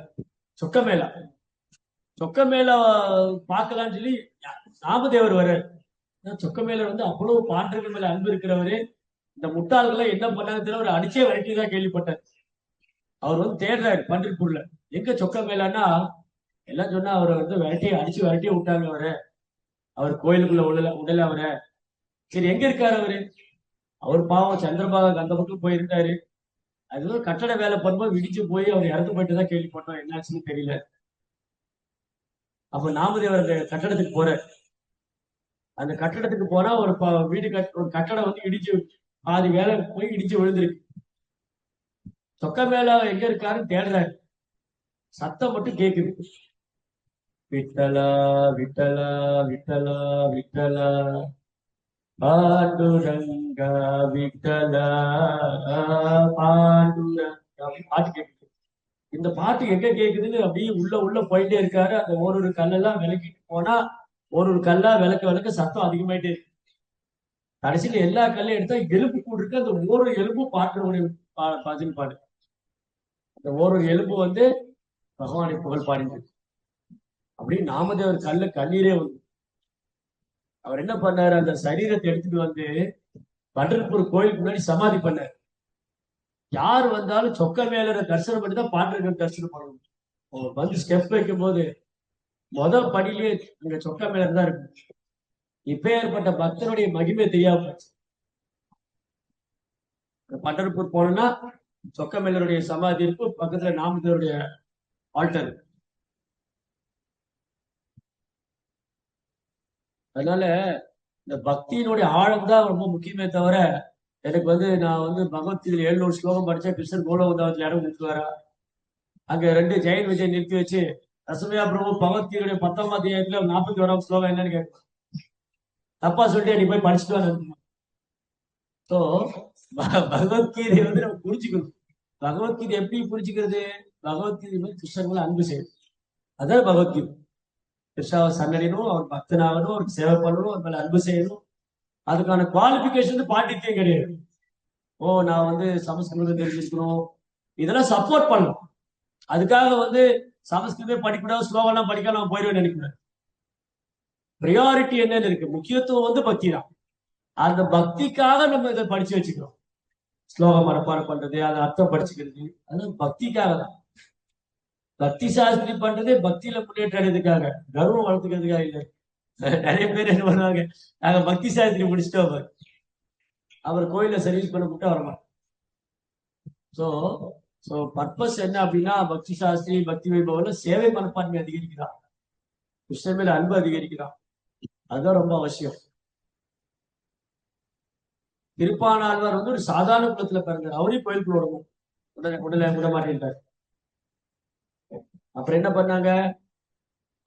சொக்கமேளா. சொக்கமேளா பார்க்கலாம்னு சொல்லி நாமதேவர் வர்றாரு. சொக்கமேலர் வந்து அவ்வளவு பாண்டர்கள் மேல அன்பு இருக்கிறவரு. இந்த முட்டாள்களை என்ன பண்ணாங்க, அவர் அடிச்சே வரட்டிதான் கேள்விப்பட்டார். அவர் வந்து தேடுறாரு பண்டிர்பூர்ல, எங்க சொக்கமேளான்னா. எல்லாம் சொன்னா அவரை வந்து அடிச்சு விரட்டியே விட்டாங்க அவரை. அவர் கோயிலுக்குள்ள உடல அவரை. சரி, எங்க இருக்காரு அவரு? அவர் பாவம் சந்திரபாகா அந்த பக்கம் போயிருந்தாரு. அது கட்டட வேலை பண்ணும்போது இடிச்சு போய் அவர் இறந்து போயிட்டு தான் கேள்விப்பட்டோம், என்னாச்சுன்னு தெரியல. அப்ப நாமதேவர் அந்த கட்டடத்துக்கு போற, அந்த கட்டடத்துக்கு போனா ஒரு ஒரு கட்டடம் வந்து இடிச்சு பாதி வேலை போய் இடிச்சு விழுந்திருக்கு. சொக்க மேல எங்க இருக்காருன்னு தேடுறாரு. சத்தம் மட்டும் கேக்குது. விட்டலா விட்டலா விட்டலா விட்டலா பாண்டுரங்கா விட்டலா பாண்டுரங்கா பாட்டு கேக்குது. இந்த பாட்டு எங்க கேக்குதுன்னு அப்படியே உள்ள போயிட்டே இருக்காரு. அந்த ஒரு கல்லெல்லாம் விளக்கிட்டு போனா ஒரு கல்லா விளக்க சத்தம் அதிகமாயிட்டே இருக்கு. கடைசியில எல்லா கல்லையும் எடுத்தா எலும்பு கூடு இருக்கு. அந்த ஒரு எலும்பு பாட்டு பதில் பாடு. அந்த ஒரு எலும்பு வந்து பகவானை புகழ் பாடிட்டு அப்படி நாமதேவர் கண்ணீரே வந்து அவர் என்ன பண்ணாரு, அந்த சரீரத்தை எடுத்துட்டு வந்து பண்டர்பூர் கோயிலுக்கு முன்னாடி சமாதி பண்ணார். யார் வந்தாலும் சொக்க மேல தரிசனம் பண்ணி தான் பாட்டு தரிசனம் பண்ணணும். வந்து ஸ்டெப் வைக்கும் போது முதல் படியிலே அங்க சொக்க மேல தான் இருக்கு. இப்ப ஏற்பட்ட பக்தனுடைய மகிமை தெரியாம போச்சு. பண்டர்பூர் போனோம்னா சொக்க மேலருடைய சமாதி இருக்கு, பக்கத்துல நாமதேவருடைய ஆல்டர். அதனால இந்த பக்தியினுடைய ஆழம் தான் ரொம்ப முக்கியமே தவிர, எனக்கு வந்து நான் வந்து பகவத்கீதையில 700 ஸ்லோகம் படிச்சேன், கிருஷ்ணன் கோலோகதாவத்துல இடம் நிறுத்துவாரா, அங்க 2 ஜெயின் விஜய் நிறுத்தி வச்சு ரசமயா பிரபு பகவத்கீதையுடைய 10ஆம் அத்தியாயத்துல 41ஆம் ஸ்லோகம் என்னன்னு கேட்கும். தப்பா சொல்லிட்டு நீ போய் படிச்சுட்டு வாங்க. ஸோ பகவத்கீதை வந்து நம்ம புரிஞ்சுக்கணும். பகவத்கீதை எப்படி புரிஞ்சுக்கிறது? பகவத்கீதை வந்து கிருஷ்ணன் அன்பு செய்யும். அதான் பகவத்கீதை. கிருஷ்ணாவை சன்னடினும், அவர் பக்தனாகணும், அவருக்கு சேவை பண்ணணும், அவர் மேல அன்பு செய்யணும். அதுக்கான குவாலிபிகேஷன் பாண்டித்யம் கிடையாது. நான் வந்து சமஸ்கிருதம் தெரிஞ்சிருக்கணும், இதெல்லாம் சப்போர்ட் பண்ணணும். அதுக்காக வந்து சமஸ்கிருதம் படிக்கூடாது, ஸ்லோகம்லாம் படிக்க நான் போயிடுவேன் நினைக்கிறேன். ப்ரியாரிட்டி என்னன்னு இருக்கு, முக்கியத்துவம் வந்து பக்தி தான். அந்த பக்திக்காக நம்ம இதை படிச்சு வச்சுக்கிறோம். ஸ்லோகம் மனப்பாடம் பண்றது, அதை அர்த்தம் படிச்சுக்கிறது, அது பக்திக்காக தான். பக்தி சாஸ்திரி பண்றதே பக்தியில முன்னேற்றம் அடைறதுக்காக, கர்வம் வளர்த்துக்கிறதுக்காக இல்லை. நிறைய பேர் என்ன பண்ணுவாங்க, நாங்க பக்தி சாஸ்திரி முடிச்சுட்டோம், அவர் கோயில சர்வீஸ் பண்ண மட்டும் வரமாட்டோம். சோ பர்பஸ் என்ன அப்படின்னா, பக்தி சாஸ்திரி பக்தி வைபவம்ல சேவை மனப்பான்மை அதிகரிக்கிறான், கிருஷ்ணன் மேல அன்பு அதிகரிக்கிறான். அதுதான் ரொம்ப அவசியம். திருப்பானாழ்வார் வந்து ஒரு சாதாரண குலத்துல பிறந்தார். அவரையும் கோயிலுக்குள்ள உடனே விட மாட்டேன்ட்டார். அப்புறம் என்ன பண்ணாங்க,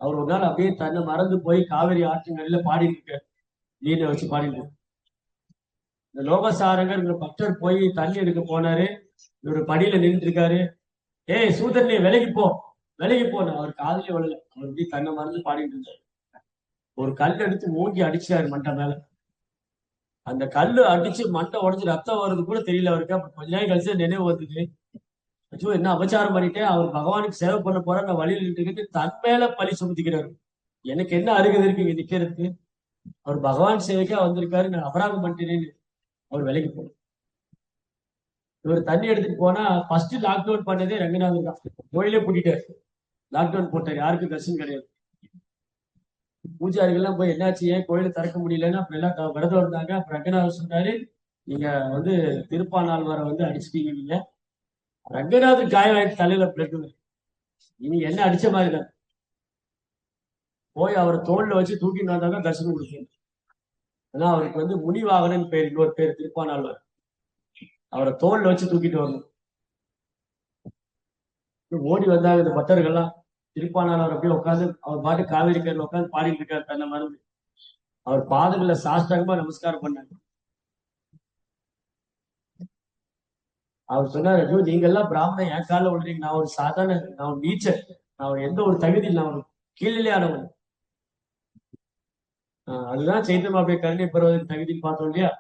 அவர் ஒரு நாள் அப்படியே தன்னை மறந்து போய் காவிரி ஆற்றுங்கள்ல பாடிட்டு இருக்காரு, நீரை வச்சு பாடிட்டு. இந்த லோகசாரங்கர் பக்தர் போய் தண்ணி எடுக்க போனாரு. இவரு படியில நின்றுட்டு இருக்காரு. சூதர்னே விலகி போன அவர் காதலே விழல. அவர் எப்படி தன்னை மறந்து பாடிட்டு இருந்தாரு. ஒரு கல் எடுத்து மூங்கி அடிச்சாரு மண்டை மேல. அந்த கல்லு அடிச்சு மண்டை உடஞ்சு ரத்தம் வர்றது கூட தெரியல அவருக்கு. அப்ப கொஞ்ச நேரம் கழிச்சு நினைவு வந்தது, அச்சோ என்ன அபச்சாரம் பண்ணிட்டேன், அவர் பகவானுக்கு சேவை பண்ண போற, நான் வழியில் நின்று தன் மேல பழி சுமத்திக்கிறாரு. எனக்கு என்ன அருகது இருக்கு இங்க நிக்கிறதுக்கு, அவர் பகவான் சேவைக்கா வந்திருக்காரு, நான் அபராதம் பண்ணிட்டேன்னு அவர் விலைக்கு போனார். இவர் தண்ணி எடுத்துட்டு போனா ஃபர்ஸ்ட் லாக்டவுன் பண்ணதே ரங்கநாதன் தான். கோயிலே பூட்டிட்டாரு, லாக்டவுன் போட்டாரு, யாருக்கும் தரிசனம் கிடையாது. பூஜாரிகள்லாம் போய் என்னாச்சு, ஏன் கோயிலை திறக்க முடியலன்னு அப்புறம் எல்லாம் விரதம் இருந்தாங்க. அப்புறம் ரங்கநாதர் சொன்னாரு, நீங்க வந்து திருப்பானாழ்வாரை வந்து அடிச்சுட்டீங்க, நீங்க ரங்கநாதர் காயவாயிட்டு தலையில பிளட், இனி என்ன அடிச்ச மாதிரி தான். போய் அவரை தோல்ல வச்சு தூக்கிட்டு வந்தாங்க தரிசனம் கொடுக்கணும். ஆனா அவருக்கு வந்து முனிவாகனன் பேர், இன்னொரு பேர் திருப்பானாழ்வார். அவரை தோல்ல வச்சு தூக்கிட்டு வரணும். ஓடி வந்தாங்க இந்த பக்தர்கள்லாம். திருப்பானாழ்வார் அப்படியே உட்காந்து அவர் பாட்டு காவேரி கரையில் உட்காந்து பாடிட்டு இருக்காரு தன்னை மறந்து. அவர் பாதங்களை சாஷ்டாங்கமா நமஸ்காரம் பண்ணாங்க. அவர் சொன்னார், ஐயோ நீங்க எல்லாம் பிராமணன் என் காலில் விழுறீங்க, நான் ஒரு சாதாரண, நான் ஒரு நீச்சர், நான் எந்த ஒரு தகுதி, நான் ஒரு கீழ்நிலையானவன். அதுதான் சைத்தன்ய அப்படியே கருணை பெறுவதற்கு தகுதின்னு பார்த்தோம் இல்லையா.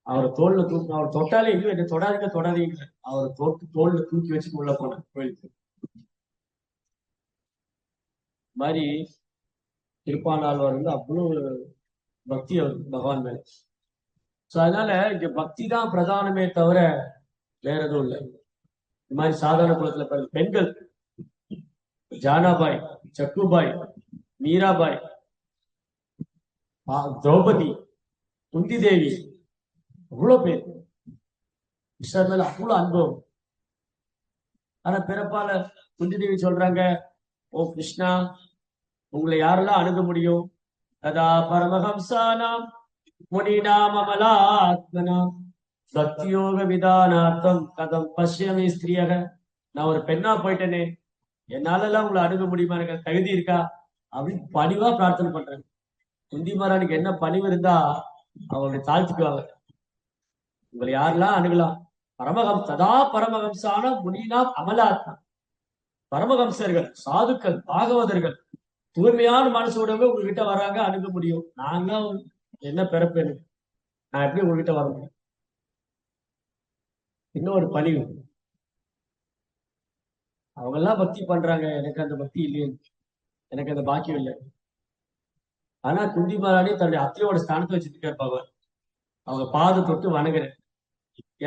அவரை தோல்ல தூக்கி, அவர் தொட்டாலே இல்லையோ என்ன தொடாதீங்க, அவரை தோல்ல தூக்கி வச்சுட்டு உள்ள போன கோயிலுக்கு. மாதிரி திருப்பானாழ்வார் வந்து அவ்வளவு பக்தி அவருக்கு பகவான் மேல. சோ அதனால இங்க பக்தி தான் பிரதானமே தவிர வேற எதுவும் இல்லை. இந்த மாதிரி சாதாரண குலத்துல பிறந்த பெண்கள், ஜானாபாய், சக்குபாய், மீராபாய், திரௌபதி, குந்தி தேவி, அவ்வளவு பேர் கிருஷ்ணர் மேல அவ்வளவு அனுபவம். ஆனா பிறப்பால குந்தி தேவி சொல்றாங்க, ஓ கிருஷ்ணா, உங்களை யாரெல்லாம் அணுக முடியும், ததா பரமஹம்சானாம் முனிநாம் அமலாத்மனாம் பக்தியோக விதானார்த்தம் கதம் பஷ்யமி ஸ்திரியக. நான் ஒரு பெண்ணா போயிட்டேனே, என்னால எல்லாம் உங்களை அணுக முடியுமா, எனக்கு தகுதி இருக்கா அப்படின்னு பணிவா பிரார்த்தனை பண்றேன். குந்தி மகாராணிக்கு என்ன பணிவு இருந்தா அவங்களை தாழ்த்திக்குவாங்க. உங்களை யாரெல்லாம் அணுகலாம்? ததா பரமஹம்சான முனினாம் அமலாத்மா. பரமஹம்சர்கள், சாதுக்கள், பாகவதர்கள், தூய்மையான மனசோடவே உங்ககிட்ட வராங்க, அணுக முடியும். நான்லாம் என்ன பிறப்பேன், நான் எப்படி உங்ககிட்ட வர முடியும்? இன்னொரு பணிவு, அவங்க எல்லாம் பக்தி பண்றாங்க, எனக்கு அந்த பக்தி இல்லையே, எனக்கு அந்த பாக்கியம் இல்லை. ஆனா குந்தி மகாராணி தன்னுடைய அத்தையோட ஸ்தானத்தை வச்சுட்டு இருப்பாங்க. அவங்க பாதம் தொட்டு வணங்குறேன்.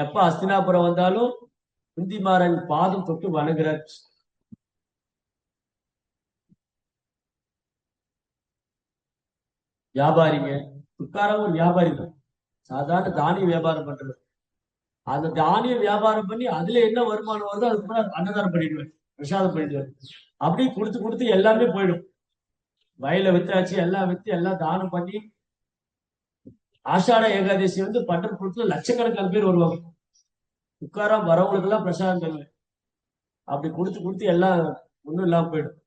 எப்ப அஸ்தினாபுரம் வந்தாலும் குந்தி மகாராணி பாதம் தொட்டு வணங்குறார். வியாபாரிங்க, துக்காரம் ஒரு வியாபாரி தான், சாதாரண தானிய வியாபாரம் பண்றது. அந்த தானிய வியாபாரம் பண்ணி அதுல என்ன வருமானம் வருதோ அதுக்கு கூட அன்னதானம் பண்ணிடுவேன், பிரசாதம் பண்ணிடுவேன். அப்படி கொடுத்து கொடுத்து எல்லாமே போயிடும். வயல வித்தாச்சு, எல்லாம் வித்து எல்லாம் தானம் பண்ணி ஆஷாட ஏகாதசி வந்து பண்டர்புரத்துல லட்சக்கணக்கான பேர் வருவாங்க. துக்காராம் வரவங்களுக்கு எல்லாம் பிரசாதம் தருவேன். அப்படி கொடுத்து கொடுத்து எல்லாம் ஒண்ணும் இல்லாம போயிடும்.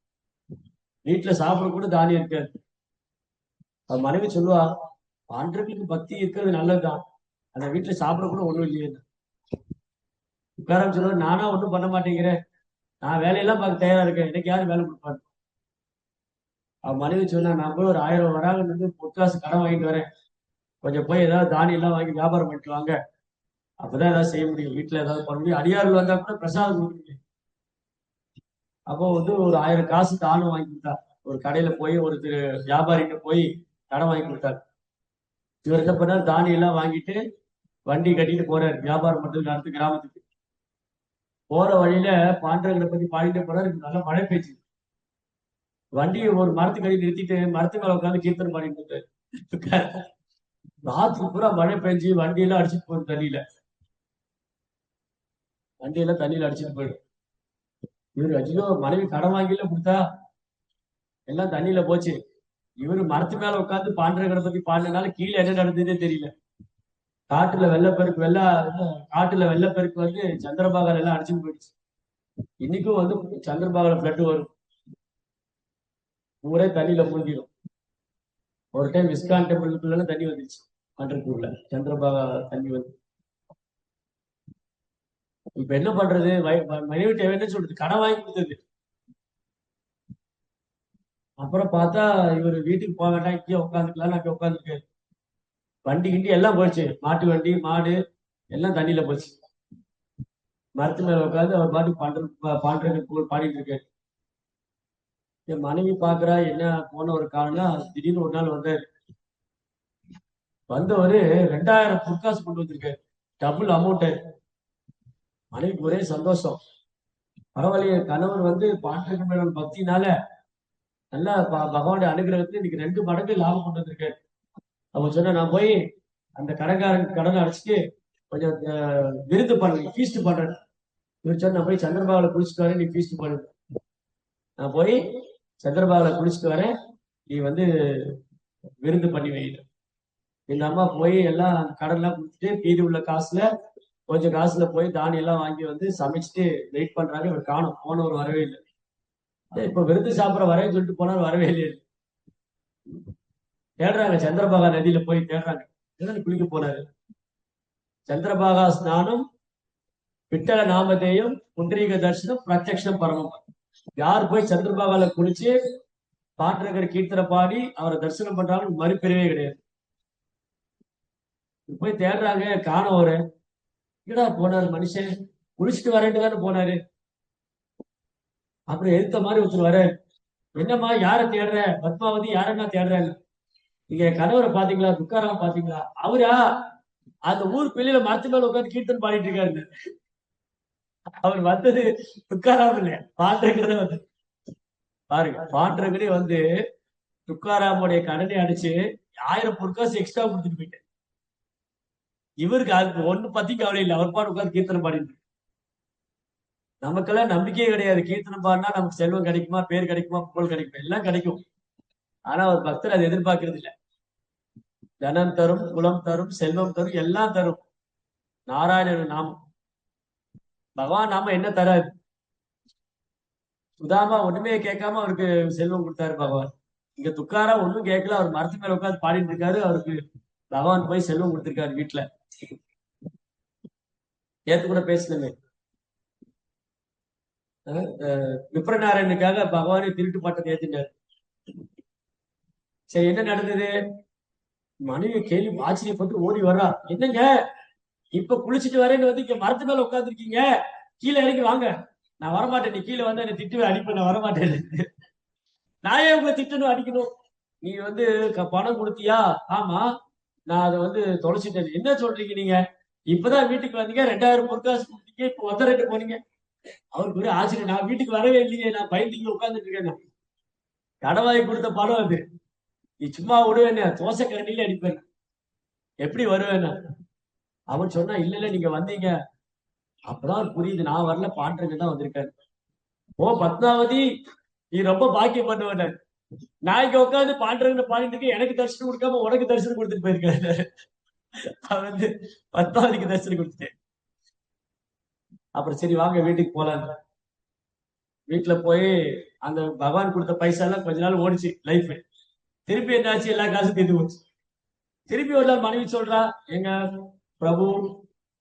வீட்டுல சாப்பிட கூட தானியம் இருக்காது. அவன் மனைவி சொல்லுவா, ஆண்டர்களுக்கு பக்தி இருக்கிறது நல்லதுதான், அந்த வீட்டுல சாப்பிட கூட ஒண்ணும் இல்லையே. துக்காராம் சொல்லுவார், நானா ஒண்ணும் பண்ண மாட்டேங்கிறேன், நான் வேலையெல்லாம் பார்க்க தயாரா இருக்கேன், எனக்கு யாரும் வேலை கொடுப்பாரு. அவன் மனைவி சொன்னா, நான் போய் ஒரு 1000 வராங்க இருந்து பொற்காசு கடன் வாங்கிட்டு வரேன், கொஞ்சம் போய் ஏதாவது தானியம் எல்லாம் வாங்கி வியாபாரம் பண்ணிட்டு வாங்க, அப்பதான் ஏதாவது செய்ய முடியும், வீட்டுல ஏதாவது பண்ண முடியும், அடியார்கள் வந்தா கூட பிரசாதம் கொடுக்க முடியும். அப்போ வந்து ஒரு 1000 காசு தானும் வாங்கி கொடுத்தா. ஒரு கடையில போய் ஒரு வியாபாரிகிட்ட போய் கடன் வாங்கி கொடுத்தாரு. இவர் என்ன பண்ணார், தானியம் எல்லாம் வாங்கிட்டு வண்டி கட்டிட்டு போறாரு வியாபாரம் பண்றதுக்கு அடுத்த கிராமத்துக்கு. போற வழியில பாண்டவர்களை பத்தி பாடிட்டு போறாரு. நல்ல மழை பெய்ச்சு. வண்டியை ஒரு மரத்துக்கு அடி நிறுத்திட்டு மரத்து மேல உட்காந்து கீர்த்தனை பாடிட்டு இருக்காரு. ராத்திரி பூரா மழை பெஞ்சு வண்டியெல்லாம் அடிச்சுட்டு போயிடும் தண்ணியில, வண்டியெல்லாம் தண்ணியில அடிச்சுட்டு போயிடும். இவரு அஜியோ மனைவி கடன் வாங்கில கொடுத்தா எல்லாம் தண்ணியில போச்சு. இவரு மரத்து மேல உட்காந்து பாண்டவர்களை பத்தி பாடினால கீழே என்ன நடந்ததே தெரியல. காட்டுல வெள்ளப்பெருக்கு வந்து சந்திரபாகால எல்லாம் அடிச்சுட்டு போயிடுச்சு. இன்னைக்கும் வந்து சந்திரபாகால பிளட் வரும், ஊரே தண்ணியில மூழ்கிடும். ஒரு டைம் இஸ்கான் டெம்பிளுக்குள்ள தண்ணி வந்துச்சு, பண்றதுக்குள்ள சந்திரபாகா தண்ணி வந்து. இப்ப என்ன பண்றது, மனைவி என்ன சொல்றது, கடன் வாங்கி கொடுத்தது. அப்புறம் பார்த்தா இவர் வீட்டுக்கு போக வேண்டாம், இங்கே உட்காந்துக்கலாம், அங்கே உட்காந்துருக்காரு. வண்டி கிண்டி எல்லாம் போச்சு, மாட்டு வண்டி மாடு எல்லாம் தண்ணியில போச்சு. மரத்து மேல உட்காந்து அவர் பாட்டு பாடிட்டு இருக்காரு. என் மனைவி பாக்குறா, என்ன போன ஒரு காரணம், திடீர்னு ஒரு நாள் வந்தாரு. வந்தவரு 2000 பொற்காசு கொண்டு வந்திருக்காரு, டபுள் அமௌண்ட். மனைவிக்கு ஒரே சந்தோஷம். பரவாயில்லையே, கணவர் வந்து பாண்டிரங்க மேடம் பக்தினால நல்லா பகவானுடைய அனுகிரகத்துல இன்னைக்கு 2 மடங்கு லாபம் கொண்டு வந்திருக்காரு. அவங்க சொன்ன, நான் போய் அந்த கடைக்காரன் கடனை அடைச்சிட்டு கொஞ்சம் விருந்து பண்றேன், ஃபீஸ்ட் பண்றேன். இவர் சொன்ன, நான் போய் சந்திரபாகால குளிச்சுட்டு வரேன், நீ ஃபீஸ்ட் பண்ணு. நான் போய் சந்திரபாகால குளிச்சுட்டு வரேன், நீ வந்து விருந்து பண்ணி வைக்கிற. எங்க அம்மா போய் எல்லாம் கடன்லாம் கொடுத்துட்டு மீதி உள்ள காசுல கொஞ்சம் காசுல போய் தானியம் எல்லாம் வாங்கி வந்து சமைச்சிட்டு வெயிட் பண்றாங்க. இவர் காணும், போனவர் வரவே இல்லை. இப்ப விருந்து சாப்பிட வரேன்னு சொல்லிட்டு போனார், வரவே இல்லை. தேடுறாங்க, சந்திரபாகா நதியில போய் தேடுறாங்க, குளிக்க போனாரு. சந்திரபாகா ஸ்நானம் விட்டல நாமதேயம் புண்டரீக தரிசனம் பிரத்யக்ஷம் பரமம். யார் போய் சந்திரபாகால குளிச்சு பாட்டுக்கிற கீர்த்தனை பாடி அவரை தரிசனம் பண்றாலும் மறுபிறவே கிடையாது. போய் தேடுறாங்க, காணோம். ஒரு என்னடா போனாரு மனுஷன், குளிச்சுட்டு வரேன்னு தானே போனாரு. அப்புறம் எடுத்த மாதிரி ஒருத்தர் வர, என்னம்மா யார தேடுற, பத்மாவதி யாரன்னா தேடுறாங்க, நீங்க கணவரை பாத்தீங்களா, துக்காராம பாத்தீங்களா? அவரா அந்த ஊர் பிள்ளையில மரத்து மேல உட்காந்து கீர்த்தன் பாடிட்டு இருக்காரு. அவர் வந்தது துக்காராம் இல்ல, பாண்டரங்கரே வந்து. பாருங்க, பாண்டரங்கரே வந்து துக்காராமுடைய கடனை அடிச்சு 1000 பொற்காசு எக்ஸ்ட்ரா கொடுத்துட்டு போயிட்டேன். இவருக்கு அதுக்கு ஒண்ணு பத்தி கவலை இல்லை, அவர் பாட்டு உட்காந்து கீர்த்தனை பாடிட்டு. நமக்கெல்லாம் நம்பிக்கையே கிடையாது, கீர்த்தனை பாடினா நமக்கு செல்வம் கிடைக்குமா, பேர் கிடைக்குமா, புகழ் கிடைக்குமா, எல்லாம் கிடைக்கும். ஆனா ஒரு பக்தர் அதை எதிர்பார்க்கறது இல்லை. தனம் தரும், குலம் தரும், செல்வம் தரும், எல்லாம் தரும் நாராயணன் நாமம். பகவான் நாம என்ன தராது? சுதாமா ஒண்ணுமே கேட்காம அவருக்கு செல்வம் கொடுத்தாரு பகவான். இங்க துக்காரா ஒண்ணும் கேட்கல, அவர் மரத்து மேல உட்காந்து பாடிட்டு இருக்காரு, அவருக்கு பகவான் போய் செல்வம் கொடுத்திருக்காரு வீட்டுல. நேத்து கூட பேசணுமே, விப்ரநாராயணுக்காக பகவானே திருட்டு பாட்டை ஏத்தினார். சரி, என்ன நடந்தது? மனைவி கேள்வி ஆச்சரியப்பட்டு ஓடி வர்றா. என்னங்க இப்ப குளிச்சுட்டு வரேன்னு வந்து இங்க மரத்து மேல உட்காந்துருக்கீங்க, கீழே இறங்கி வாங்க. நான் வரமாட்டேன், நீ கீழே வந்து என்ன திட்டுவே அடிப்ப, நான் வரமாட்டேன். நான் ஏன் உங்களை திட்டணும் அடிக்கணும்? நீ வந்து பணம் கொடுத்தியா? ஆமா, நான் அதை வந்து தொலைச்சிட்டேன். என்ன சொல்றீங்க நீங்க? இப்பதான் வீட்டுக்கு வந்தீங்க, 2000 பொற்காசு கொடுத்தீங்க, இப்ப வந்துட்டு போனீங்க. அவருக்கு ஒரு ஆச்சரியம், நான் வீட்டுக்கு வரவே இல்லையே, நான் பயந்துக்கு உட்கார்ந்துட்டு இருக்கேன். கடவாய் கொடுத்த பணம் அது, நீ சும்மா விடுவேன், தோசை கரண்டில அடிப்பேன், எப்படி வருவேன்? அவன் சொன்னா, இல்ல இல்ல நீங்க வந்தீங்க. அப்பதான் புரியுது, நான் வரல, பாண்டங்க தான் வந்திருக்காரு. ஓ பத்மாவதி, நீ ரொம்ப பாக்கியம் பண்ணுவன. நான் இங்க உட்காந்து பாண்டவங்க பாடிட்டு இருக்கேன், எனக்கு தரிசனம் கொடுக்காம உனக்கு தரிசனம் கொடுத்துட்டு போயிருக்காரு. அவன் வந்து பத்மாவதிக்கு தரிசனம் கொடுத்துட்டேன். அப்புறம் சரி வாங்க வீட்டுக்கு போலாம். வீட்டுல போய் அந்த பகவான் கொடுத்த பைசா எல்லாம் கொஞ்ச நாள் ஓடிச்சு லைஃப். திருப்பி என்னாச்சு? எல்லா காசும் தீர்ந்து போச்சு. திருப்பி ஒரு நாள் மனைவி சொல்றா, எங்க பிரபு,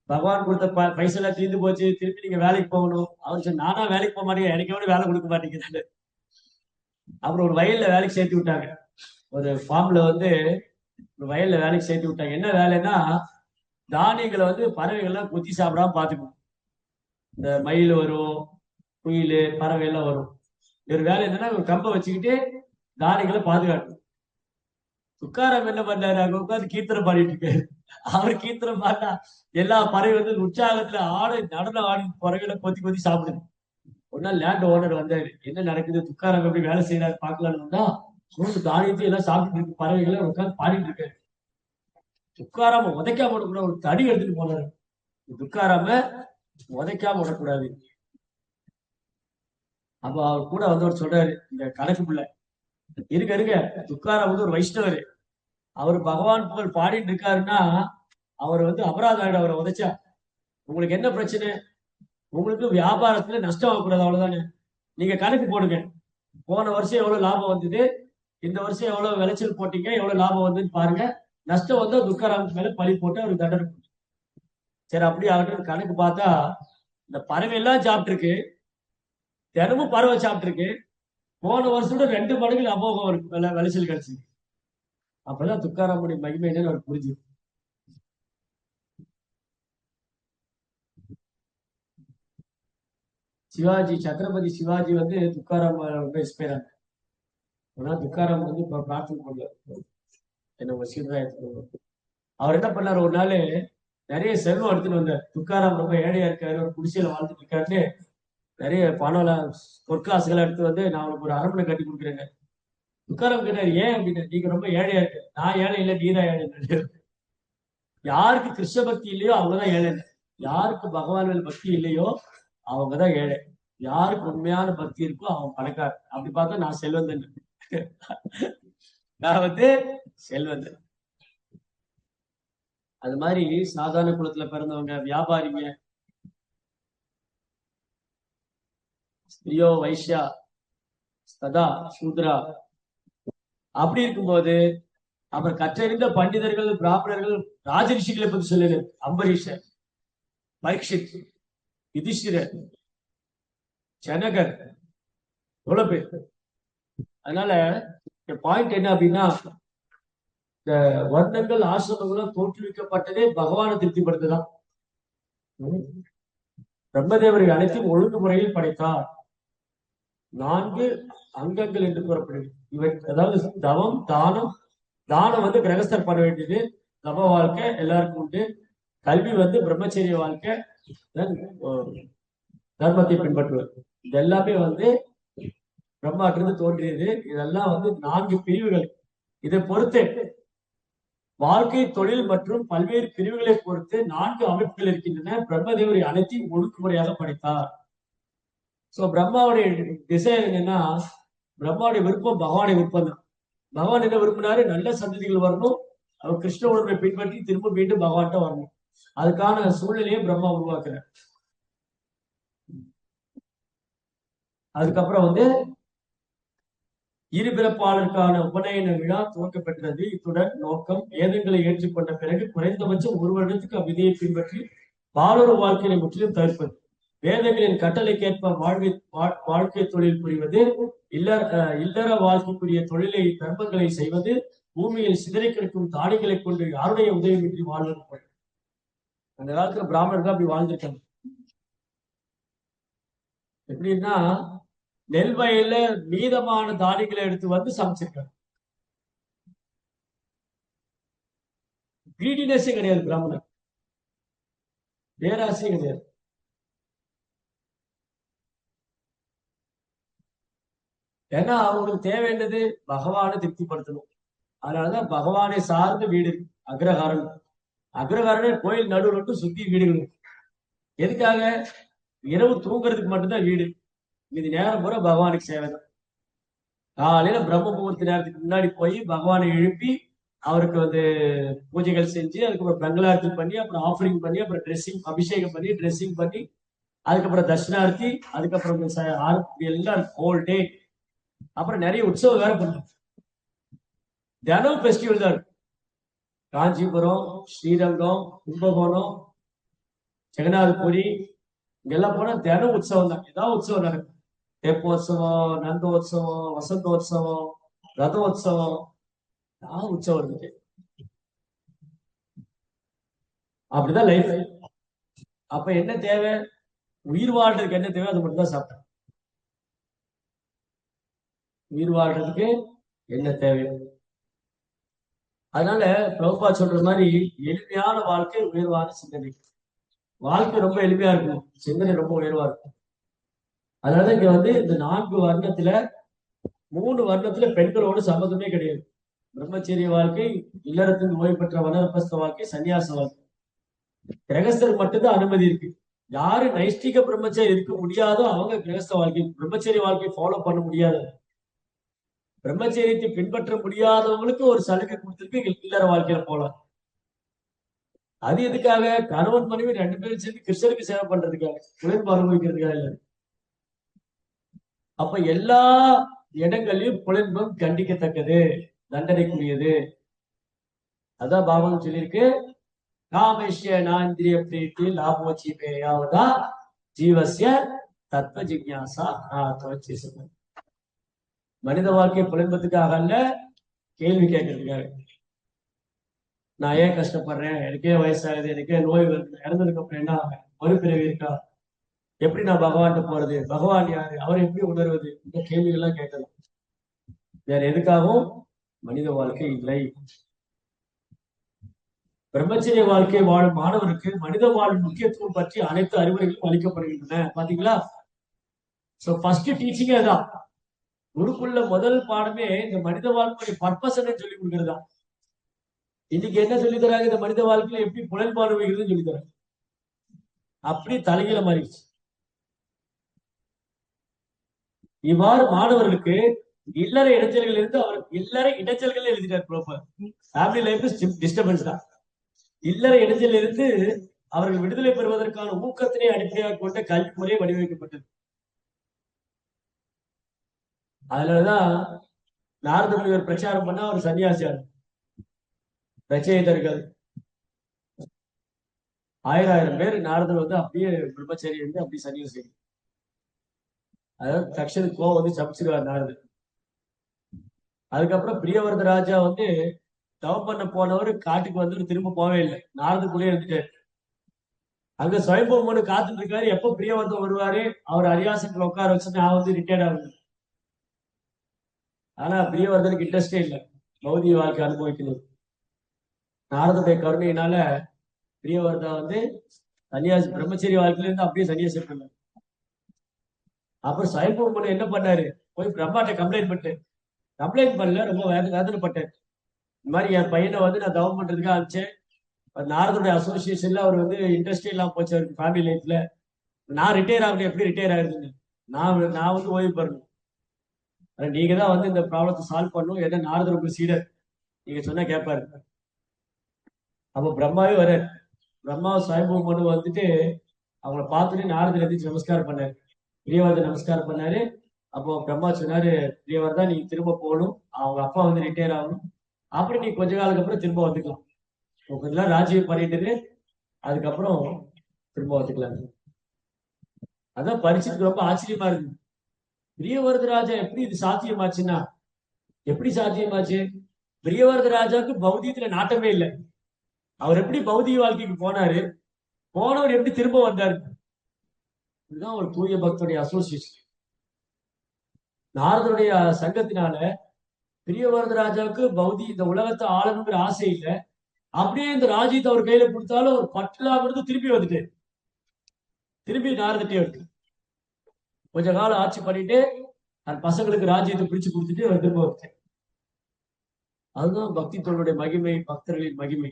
பகவான் கொடுத்த பைசா எல்லாம் தீர்ந்து போச்சு, திருப்பி நீங்க வேலைக்கு போகணும். அவர் சொன்ன, நானா வேலைக்கு போக மாட்டேங்க, எனக்கு எவ்வளவு வேலை கொடுக்க மாட்டேங்கிறாரு. அப்புறம் ஒரு வயல்ல வேலைக்கு சேர்த்து விட்டாங்க. ஒரு ஃபார்ம்ல வந்து ஒரு வயல்ல வேலைக்கு சேர்த்து விட்டாங்க. என்ன வேலைன்னா, தானியங்களை வந்து பறவைகள்லாம் கொத்தி சாப்பிடாம பாத்துக்கணும். இந்த மயில் வரும், குயில், பறவை எல்லாம் வரும். ஒரு வேலை என்னன்னா, ஒரு கம்பை வச்சுக்கிட்டு தானியங்களை பாதுகாக்கணும். துக்காராம் என்ன பண்ணாரு? அங்க உட்காந்து கீர்த்தனை பாடிட்டு இருக்காரு. அவர் கீர்த்தனை பாட்டா எல்லா பறவை வந்து உற்சாகத்துல ஆடு நடன ஆடி பறவைகளை கொத்தி கொத்தி சாப்பிடுது. ஒரு நாள் லேண்ட் ஓனர் வந்தாரு, என்ன நடக்குது, துக்காராம் எப்படி வேலை செய்யறாரு பாக்கலாம்னா, தானியத்தையும் எல்லாம் சாப்பிட்டு இருக்கு, பறவைகளை உட்காந்து பாடிட்டு இருக்காரு. துக்காராம உதைக்காம விடக்கூடாது, ஒரு தடி எடுத்துட்டு போனாரு. துக்காராம உதைக்காம விடக்கூடாது. அப்ப அவர் கூட வந்து அவர் சொல்றாரு, இந்த கணக்கு பிள்ளை இருக்க இருக்க, துக்காராம் வந்து ஒரு வைஷ்ணவர், அவர் பகவான் புகழ் பாடிட்டு இருக்காருன்னா அவர் வந்து அபராதம் ஆயிடும் அவரை உதைச்சா. உங்களுக்கு என்ன பிரச்சனை? உங்களுக்கு வியாபாரத்துல நஷ்டம் ஆகக்கூடாது, அவ்வளவுதானே. நீங்க கணக்கு போடுங்க, போன வருஷம் எவ்வளவு லாபம் வந்தது, இந்த வருஷம் எவ்வளவு விளைச்சல் போட்டீங்க, எவ்வளவு லாபம் வந்ததுன்னு பாருங்க. நஷ்டம் வந்தா துக்காராமுக்கு மேல பழி போட்டு அவருக்கு தண்டனை. சரி அப்படி ஆகட்டும். கணக்கு பார்த்தா இந்த பறவை எல்லாம் சாப்பிட்டு இருக்கு, தினமும் பறவை சாப்பிட்டு இருக்கு. போன வருஷத்தோட 2 மடங்கு லாபம் அவருக்கு விளைச்சல் கிடைச்சிருக்கு. அப்பதான் துக்காராமுடைய மகிமை என்னன்னு அவர் புரிஞ்சு. சிவாஜி, சத்ரபதி சிவாஜி வந்து துக்காராம் ரொம்ப இன்ஸ்பயர் ஆனார். ஆனா துக்காராம் வந்து இப்ப பிரார்த்தனை பண்ணல, என்ன வசீதா எடுத்துட்டு. அவர் என்ன பண்ணாரு, ஒரு நாள் நிறைய செல்வம் எடுத்துட்டு வந்தார். துக்காராம் ரொம்ப ஏழையா இருக்காரு, ஒரு குடிசையில வாழ்ந்துட்டு இருக்காருன்னு நிறைய பணம் பொற்காசுகளை எடுத்து வந்து, நான் அவனுக்கு ஒரு அரண்மனை கட்டி கொடுக்குறேங்க. துக்காராம் கேட்டாரு, ஏன் அப்படின்னு. நீங்க ரொம்ப ஏழையா இருக்கு. நான் ஏழை இல்லை, நீதான் ஏழை. யாருக்கு கிருஷ்ண பக்தி இல்லையோ அவங்கதான் ஏழை. யாருக்கு பகவான் மேல் பக்தி இல்லையோ அவங்கதான் ஏழை. யாருக்கு உண்மையான பக்தி இருக்கோ அவன் பணக்கார். அப்படி பார்த்தா நான் செல்வந்தன். நான் வந்து செல்வந்தன். அது மாதிரி சாதாரண குலத்துல பிறந்தவங்க, வியாபாரிங்க, ஸ்திரியோ வைஷ்யா சதா சூத்ரா, அப்படி இருக்கும்போது அப்புறம் கற்றறிந்த பண்டிதர்கள், பிராமணர்கள், ராஜரிஷிகளை பத்தி சொல்லுது. அம்பரீஷர், பரீட்சித், யுதிஷ்டிரர், ஜனகர், எவ்வளவு பேர். அதனால பாயிண்ட் என்ன அப்படின்னா, இந்த வர்ணங்கள் ஆசிரமங்களும் தோற்றுவிக்கப்பட்டதே பகவானை திருப்திப்படுத்துதான். பிரம்மதேவரை அனைத்தும் ஒழுங்குமுறையில் படைத்தார். 4 அங்கங்கள் என்று கூறப்படுது. இவை அதாவது தவம், தானம். தானம் வந்து கிரகஸ்தர் பண்ண வேண்டியது, தவ வாழ்க்கை எல்லாருக்கும் உண்டு. கல்வி வந்து பிரம்மச்சரிய வாழ்க்கை, தர்மத்தை பின்பற்றுவது. இது எல்லாமே வந்து பிரம்மாட்டிலிருந்து தோன்றியது. இதெல்லாம் வந்து 4 பிரிவுகள். இதை பொறுத்து வாழ்க்கை, தொழில் மற்றும் பல்வேறு பிரிவுகளை பொறுத்து 4 அமைப்புகள் இருக்கின்றன. பிரம்மதேவரை அனைத்தையும் ஒழுங்குமுறையாக படைத்தார். சோ பிரம்மாவுடைய திசை என்னன்னா, பிரம்மாவுடைய விருப்பம் பகவானுடைய விருப்பம் தான். பகவான் என்ன விரும்பினாரு? நல்ல சந்ததிகள் வரணும், அவர் கிருஷ்ண உணர்வை பின்பற்றி திரும்ப மீண்டும் பகவான்கிட்ட வரணும். அதுக்கான சூழ்நிலையை பிரம்மா உருவாக்குறார். அதுக்கப்புறம் வந்து இருபிறப்பாளருக்கான உபநயன விழா துவக்கப்பட்டது. இத்துடன் நோக்கம் வேதங்களை ஏற்றுக்கொண்ட பிறகு குறைந்தபட்சம் ஒரு வருடத்துக்கு அவ்விதியை பின்பற்றி பாலுற வாழ்க்கையை முற்றிலும் தவிர்ப்பது, வேதங்களின் கட்டளைக்கேற்ப வாழ்க்கை தொழில் புரிவது, இல்லற வாழ்க்கைக்குரிய தொழிலை தர்மங்களை செய்வது, பூமியில் சிதறி கிடக்கும் தாடிகளை கொண்டு யாருடைய உதவியின்றி வாழ்வது போல. அந்த காலத்துல பிராமணர்கள் அப்படி வாழ்ந்துட்டாங்க. எப்படின்னா நெல் வயல்ல மீதமான தானியங்களை எடுத்து வந்து சமைச்சிருக்காங்க. கிரீடினஸே கிடையாது, பிராமணர் பேராசையே கிடையாது. ஏன்னா அவங்களுக்கு தேவையானது பகவானை திருப்திப்படுத்தணும். அதனாலதான் பகவானை சார்ந்த வீடு இருக்கு. அக்ரஹாரம், அக்ரஹாரனே கோயில் நடுவில் மட்டும் சுத்தி வீடுகள். எதுக்காக? இரவு தூங்குறதுக்கு மட்டும்தான் வீடு, மீதி நேரம் பூரா பகவானுக்கு சேவை தான். காலையில பிரம்ம முகூர்த்த நேரத்துக்கு முன்னாடி போய் பகவானை எழுப்பி அவருக்கு வந்து பூஜைகள் செஞ்சு, அதுக்கப்புறம் மங்களாரத்தி பண்ணி, அப்புறம் ஆஃபரிங் பண்ணி, அப்புறம் ட்ரெஸ்ஸிங் அபிஷேகம் பண்ணி ட்ரெஸ்ஸிங் பண்ணி, அதுக்கப்புறம் தட்சிணார்த்தி, அதுக்கப்புறம் எல்லாம் ஹோல் டே. அப்புறம் நிறைய உற்சவம் வேற பண்ணும். தினம் பெஸ்டிவல் தான் இருக்கும். காஞ்சிபுரம், ஸ்ரீரங்கம், கும்பகோணம், ஜெகநாதபுரி இங்கெல்லாம் போனா தினம் உற்சவம் தான். ஏதாவது உற்சவம் நடக்கும். தெப்போத்சவம், நந்தோத்சவம், வசந்தோத்சவம், ரதோத்சவம், உற்சவம் இருக்கு. அப்படிதான் லைஃப். அப்ப என்ன தேவை? உயிர் வாழ்றதுக்கு என்ன தேவை? அது மட்டும் தான் சாப்பிட்டேன். உயிர் வாழ்றதுக்கு என்ன தேவை? அதனால பிரபுபா சொல்ற மாதிரி எளிமையான வாழ்க்கை, உயர்வான சிந்தனை. வாழ்க்கை ரொம்ப எளிமையா இருக்கும், சிந்தனை ரொம்ப உயர்வா இருக்கும். அதனால இங்க வந்து இந்த 4 வர்ணத்துல 3 வர்ணத்துல பெண்களோடு சம்மந்தமே கிடையாது. பிரம்மச்சரிய வாழ்க்கை, இல்லறத்தின் ஓய்வு பெற்ற வனரபஸ்த வாழ்க்கை, சன்னியாச வாழ்க்கை. கிரகஸ்தருக்கு மட்டும்தான் அனுமதி இருக்கு. யாரு நைஷ்டிக பிரம்மச்சரி இருக்க முடியாதோ அவங்க கிரகஸ்த வாழ்க்கை, பிரம்மச்சரிய வாழ்க்கையை ஃபாலோ பண்ண முடியாது. பிரம்மச்சரியத்தை பின்பற்ற முடியாதவங்களுக்கு ஒரு சலுகை கொடுத்திருக்கு, இல்லற வாழ்க்கையில போலாம். அது எதுக்காக? கணவன் மனைவி 2 பேரும் சேர்ந்து கிருஷ்ணருக்கு சேவை பண்றதுக்காக, புலன்பு அனுபவிக்கிறதுக்காக இல்லை. அப்ப எல்லா இடங்களையும் புலன்பம் கண்டிக்கத்தக்கது, தண்டனைக்குரியது. அதான் பாபம் சொல்லியிருக்கு, காமேஷ்ய நாந்திரிய பிரீத்தி லாபோச்சி பேயாவதா ஜீவசிய தத்துவ ஜிக்யாசா சொல்லுங்க. மனித வாழ்க்கை புலன்பத்துக்காக அல்ல, கேள்வி கேட்கறதுக்காக. நான் ஏன் கஷ்டப்படுறேன், எனக்கே வயசாகுது, எனக்கே நோய் வருது, இறந்ததுக்கு அப்புறம் என்ன மறுபிறவி இருக்கா, எப்படி நான் பகவான்கிட்ட போறது, பகவான் யாரு, அவர் எப்படி உணர்வது, இந்த கேள்விகள்லாம் கேட்கலாம். வேற எதுக்காகவும் மனித வாழ்க்கை இல்லை. பிரம்மச்சரிய வாழ்க்கை வாழும் மாணவருக்கு மனித வாழ்வின் முக்கியத்துவம் பற்றி அனைத்து அறிவுரைகளும் அளிக்கப்படுகின்றன. பாத்தீங்களா? சோ ஃபர்ஸ்ட் டீச்சிங்கே அதான். குருக்குள்ள முதல் பாடமே இந்த மனித வாழ்க்கைய பர்பஸ் என்ன சொல்லி கொடுக்கறதா. இன்னைக்கு என்ன சொல்லி தராங்க? இந்த மனித வாழ்க்கையில எப்படி புலன்பாடு வைக்கிறதுன்னு சொல்லி தராங்க. அப்படி தலைகீழ மாறிடுச்சு. இவ்வாறு மாணவர்களுக்கு இல்லற இடைஞ்சல்கள் இருந்து அவர் இல்லற இடைஞ்சல்கள் எழுதிட்டார். ப்ராப்பர் ஃபேமிலி லைஃப் டிஸ்டர்பன்ஸ் தான். இல்லற இடைஞ்சல் இருந்து அவர்கள் விடுதலை பெறுவதற்கான ஊக்கத்தினை அடிப்படையாக கொண்ட கல்வி முறை வடிவமைக்கப்பட்டது. அதனாலதான் நாரத முனிவர் பிரச்சாரம் பண்ணா அவர் சன்னியாசியார். ரச்சயிதர்கள் 1000 பேர் நாரதர் வந்து அப்படியே பிரம்மச்சரி வந்து அப்படியே சன்னியாசி. அதாவது தக்ஷனுக்கு கோவம் வந்து சமைச்சிருவார் நாரதர். அதுக்கப்புறம் பிரியவர்த ராஜா வந்து தவம் பண்ண போனவர் காட்டுக்கு வந்து திரும்ப போவே இல்லை, நாரதுக்குள்ளே இருந்துட்டாரு. அங்க சுயம்பு காத்துட்டு இருக்காரு, எப்ப பிரியவர்தம் வருவாரு அவர் அரியாசத்துல உட்கார வச்சு நான் வந்து ரிட்டையர்ட் ஆகுது. ஆனா பிரியவர்தனுக்கு இன்ட்ரெஸ்டே இல்லை பௌதிக வாழ்க்கை அனுபவிக்கணும். நாரதுடைய கருணையினால பிரியவர்தா வந்து சன்னியாசி பிரம்மச்சரிய வாழ்க்கையில இருந்து அப்படியே சன்னியாசி பண்ணார். அப்புறம் சுயம்பு என்ன பண்ணாரு? போய் பிரம்மாட்ட கம்ப்ளைண்ட் பண்ணல, ரொம்ப வேதனைப்பட்டார். இந்த மாதிரி என் பையனை வந்து நான் தவம் பண்றதுக்காக அனுப்பிச்சேன், நாரதுடைய அசோசியேஷன்ல அவர் வந்து இன்ட்ரெஸ்டே இல்லாம போச்சு அவருக்கு ஃபேமிலி லைஃப்ல. நான் ரிட்டையர் ஆகணும், எப்படி ரிட்டையர் ஆகுதுன்னு நான் வந்து ஓய்வு பெறணும். ஆனா நீங்க தான் வந்து இந்த ப்ராப்ளத்தை சால்வ் பண்ணும். ஏன்னா நாரதர் உங்க சீடர், நீங்க சொன்னா கேட்பாரு. அப்போ பிரம்மாவே வர்றாரு. பிரம்மா சுயம்பு மனு வந்துட்டு அவங்கள பார்த்துட்டு நாரதர் எந்திரிச்சு நமஸ்காரம் பண்ணாரு. பிரியவர்தன் நமஸ்காரம் பண்ணாரு. அப்போ பிரம்மா சொன்னாரு, பிரியவர்தா நீ திரும்ப போகணும், அவங்க அப்பா வந்து ரிட்டையர் ஆகணும், அப்படி நீ கொஞ்ச காலத்துக்கு அப்புறம் திரும்ப வந்துக்கலாம். கொஞ்ச நாள் ராஜ்யம் பண்ணிட்டு அதுக்கப்புறம் திரும்ப வந்துக்கலாம். அதான் படிச்சுட்டு ரொம்ப ஆச்சரியமா இருக்கு. பிரியவரத ராஜா எப்படி இது சாத்தியமாச்சுன்னா, எப்படி சாத்தியமாச்சு? பிரியவரத ராஜாவுக்கு பௌதியத்துல நாட்டமே இல்லை. அவர் எப்படி பௌதிக வாழ்க்கைக்கு போனாரு, போனவர் எப்படி திரும்ப வந்தாரு? இதுதான் ஒரு தூய பக்தருடைய அசோசியேஷன். நாரதருடைய சங்கத்தினால பிரியவரத ராஜாவுக்கு இந்த உலகத்தை ஆளணுங்கிற ஆசை இல்லை. அப்படியே இந்த ராஜ்யத்தை அவர் கையில கொடுத்தாலும் ஒரு பற்றலாகிறது திருப்பி வந்துட்டு திருப்பி நாரதட்டே இருக்கு. கொஞ்ச காலம் ஆட்சி பண்ணிட்டு தன் பசங்களுக்கு ராஜ்யத்தை பிடிச்சு கொடுத்துட்டு அவர் திரும்ப வந்துட்டேன். அதுதான் பக்தி தொண்டுடைய மகிமை, பக்தர்களின் மகிமை.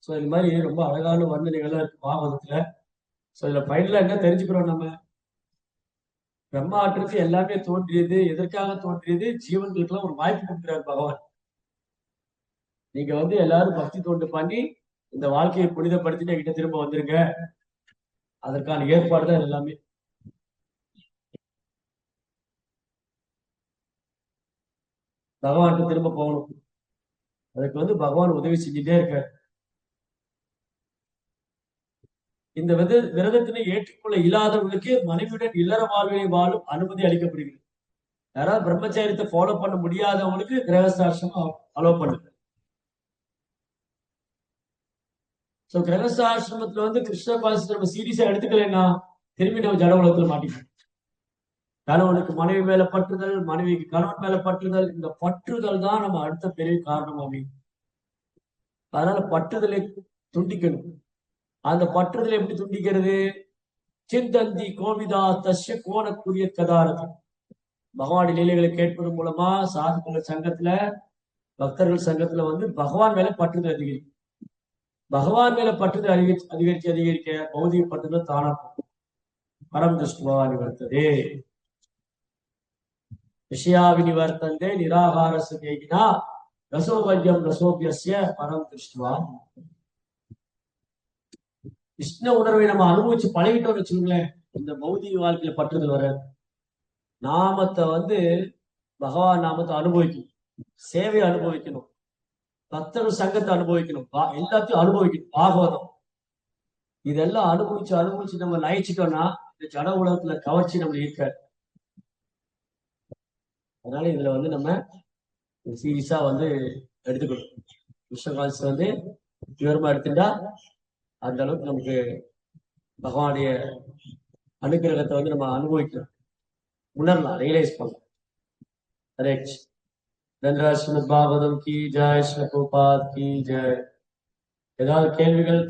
சோ இது மாதிரி ரொம்ப அழகான வர்ணனைகள்லாம் இருக்கு பாகவதத்துல. சோ இதுல ஃபைனலா என்ன தெரிஞ்சுக்கிறோம் நம்ம? பிரம்மாற்றுக்கு எல்லாமே தோன்றியது எதற்காக தோன்றியது? ஜீவன்களுக்கு எல்லாம் ஒரு வாய்ப்பு கொடுக்கிறார் பகவான். நீங்க வந்து எல்லாரும் பக்தி தொண்டு பண்ணி இந்த வாழ்க்கையை புனிதப்படுத்திட்டு என்கிட்ட திரும்ப வந்துருங்க. அதற்கான ஏற்பாடு தான் எல்லாமே. பகவானுக்கு திரும்ப போகணும். அதுக்கு வந்து பகவான் உதவி செஞ்சுட்டே இருக்காரு. இந்த விரதத்தினை ஏற்றுக்கொள்ள இயலாதவர்களுக்கு மனைவியுடன் இல்லற வாழ்வினை வாழும் அனுமதி அளிக்கப்படுகிறது. யாராவது பிரம்மச்சாரியத்தை ஃபாலோ பண்ண முடியாதவங்களுக்கு கிரகஸ்தாசிரமம் அலோவ் பண்ணுது. சோ கிரகஸ்தாசிரமத்துல வந்து கிருஷ்ண பாசி நம்ம சீரியஸா எடுத்துக்கலைன்னா திரும்பி நம்ம ஜட உலகத்துல மாட்டிக்கணும். கணவனுக்கு மனைவி மேல பற்றுதல், மனைவிக்கு கணவன் மேல பற்றுதல், இந்த பற்றுதல் தான் நம்ம அடுத்த பெரிய காரணம் அப்படின்னு. அதனால பற்றுதலை துண்டிக்கணும். அந்த பற்றுதலை எப்படி துண்டிக்கிறது? சிந்தந்தி கோவிதா தஸ்ய கோணக்குரிய கதாரதி. பகவான் லீலைகளை கேட்பது மூலமா சாதுக்கள் சங்கத்துல, பக்தர்கள் சங்கத்துல வந்து பகவான் மேல பற்றுதல் அதிகரிக்கும். பகவான் மேல பற்றுதல் அதிகரிக்க பௌதிக பற்றுதல் தானா பரம் திருஷ்டுவா நிவர்த்ததே. விஷயாவினிவர்த்தந்தே நிராகாரச தேகினா ரசோவல்யம் ரசோபியஸ்ய பரம் திருஷ்டுவா. கிருஷ்ண உணர்வை நம்ம அனுபவிச்சு பழகிட்டோம்னு வச்சுக்கோங்களேன், இந்த பௌதிக வாழ்க்கையில பற்றுதல் வர. நாமத்தை வந்து பகவான் நாமத்தை அனுபவிக்கணும், சேவை அனுபவிக்கணும், பக்தர்கள் சங்கத்தை அனுபவிக்கணும், எல்லாத்தையும் அனுபவிக்கணும். பாகவதம் இதெல்லாம் அனுபவிச்சு நம்ம லயிச்சிட்டோம்னா இந்த ஜட உலகத்துல கவர்ச்சி நம்ம இருக்காது. அதனால இதுல வந்து நம்ம சீரியஸா வந்து எடுத்துக்கணும். கிருஷ்ணகால்ஸ் வந்து தீவிரமா எடுத்துட்டா அந்த அளவுக்கு நமக்கு பகவானுடைய அனுகிரகத்தை வந்து நம்ம அனுபவிக்கலாம், உணரலாம், ரியலைஸ் பண்ணலாம். கரெக்ட். தன்ராஜ் ஸ்ரீமத் பாகவதம் கி ஜெய், ஸ்ரீ பிரபுபாத் கி ஜெய். ஏதாவது கேள்விகள்?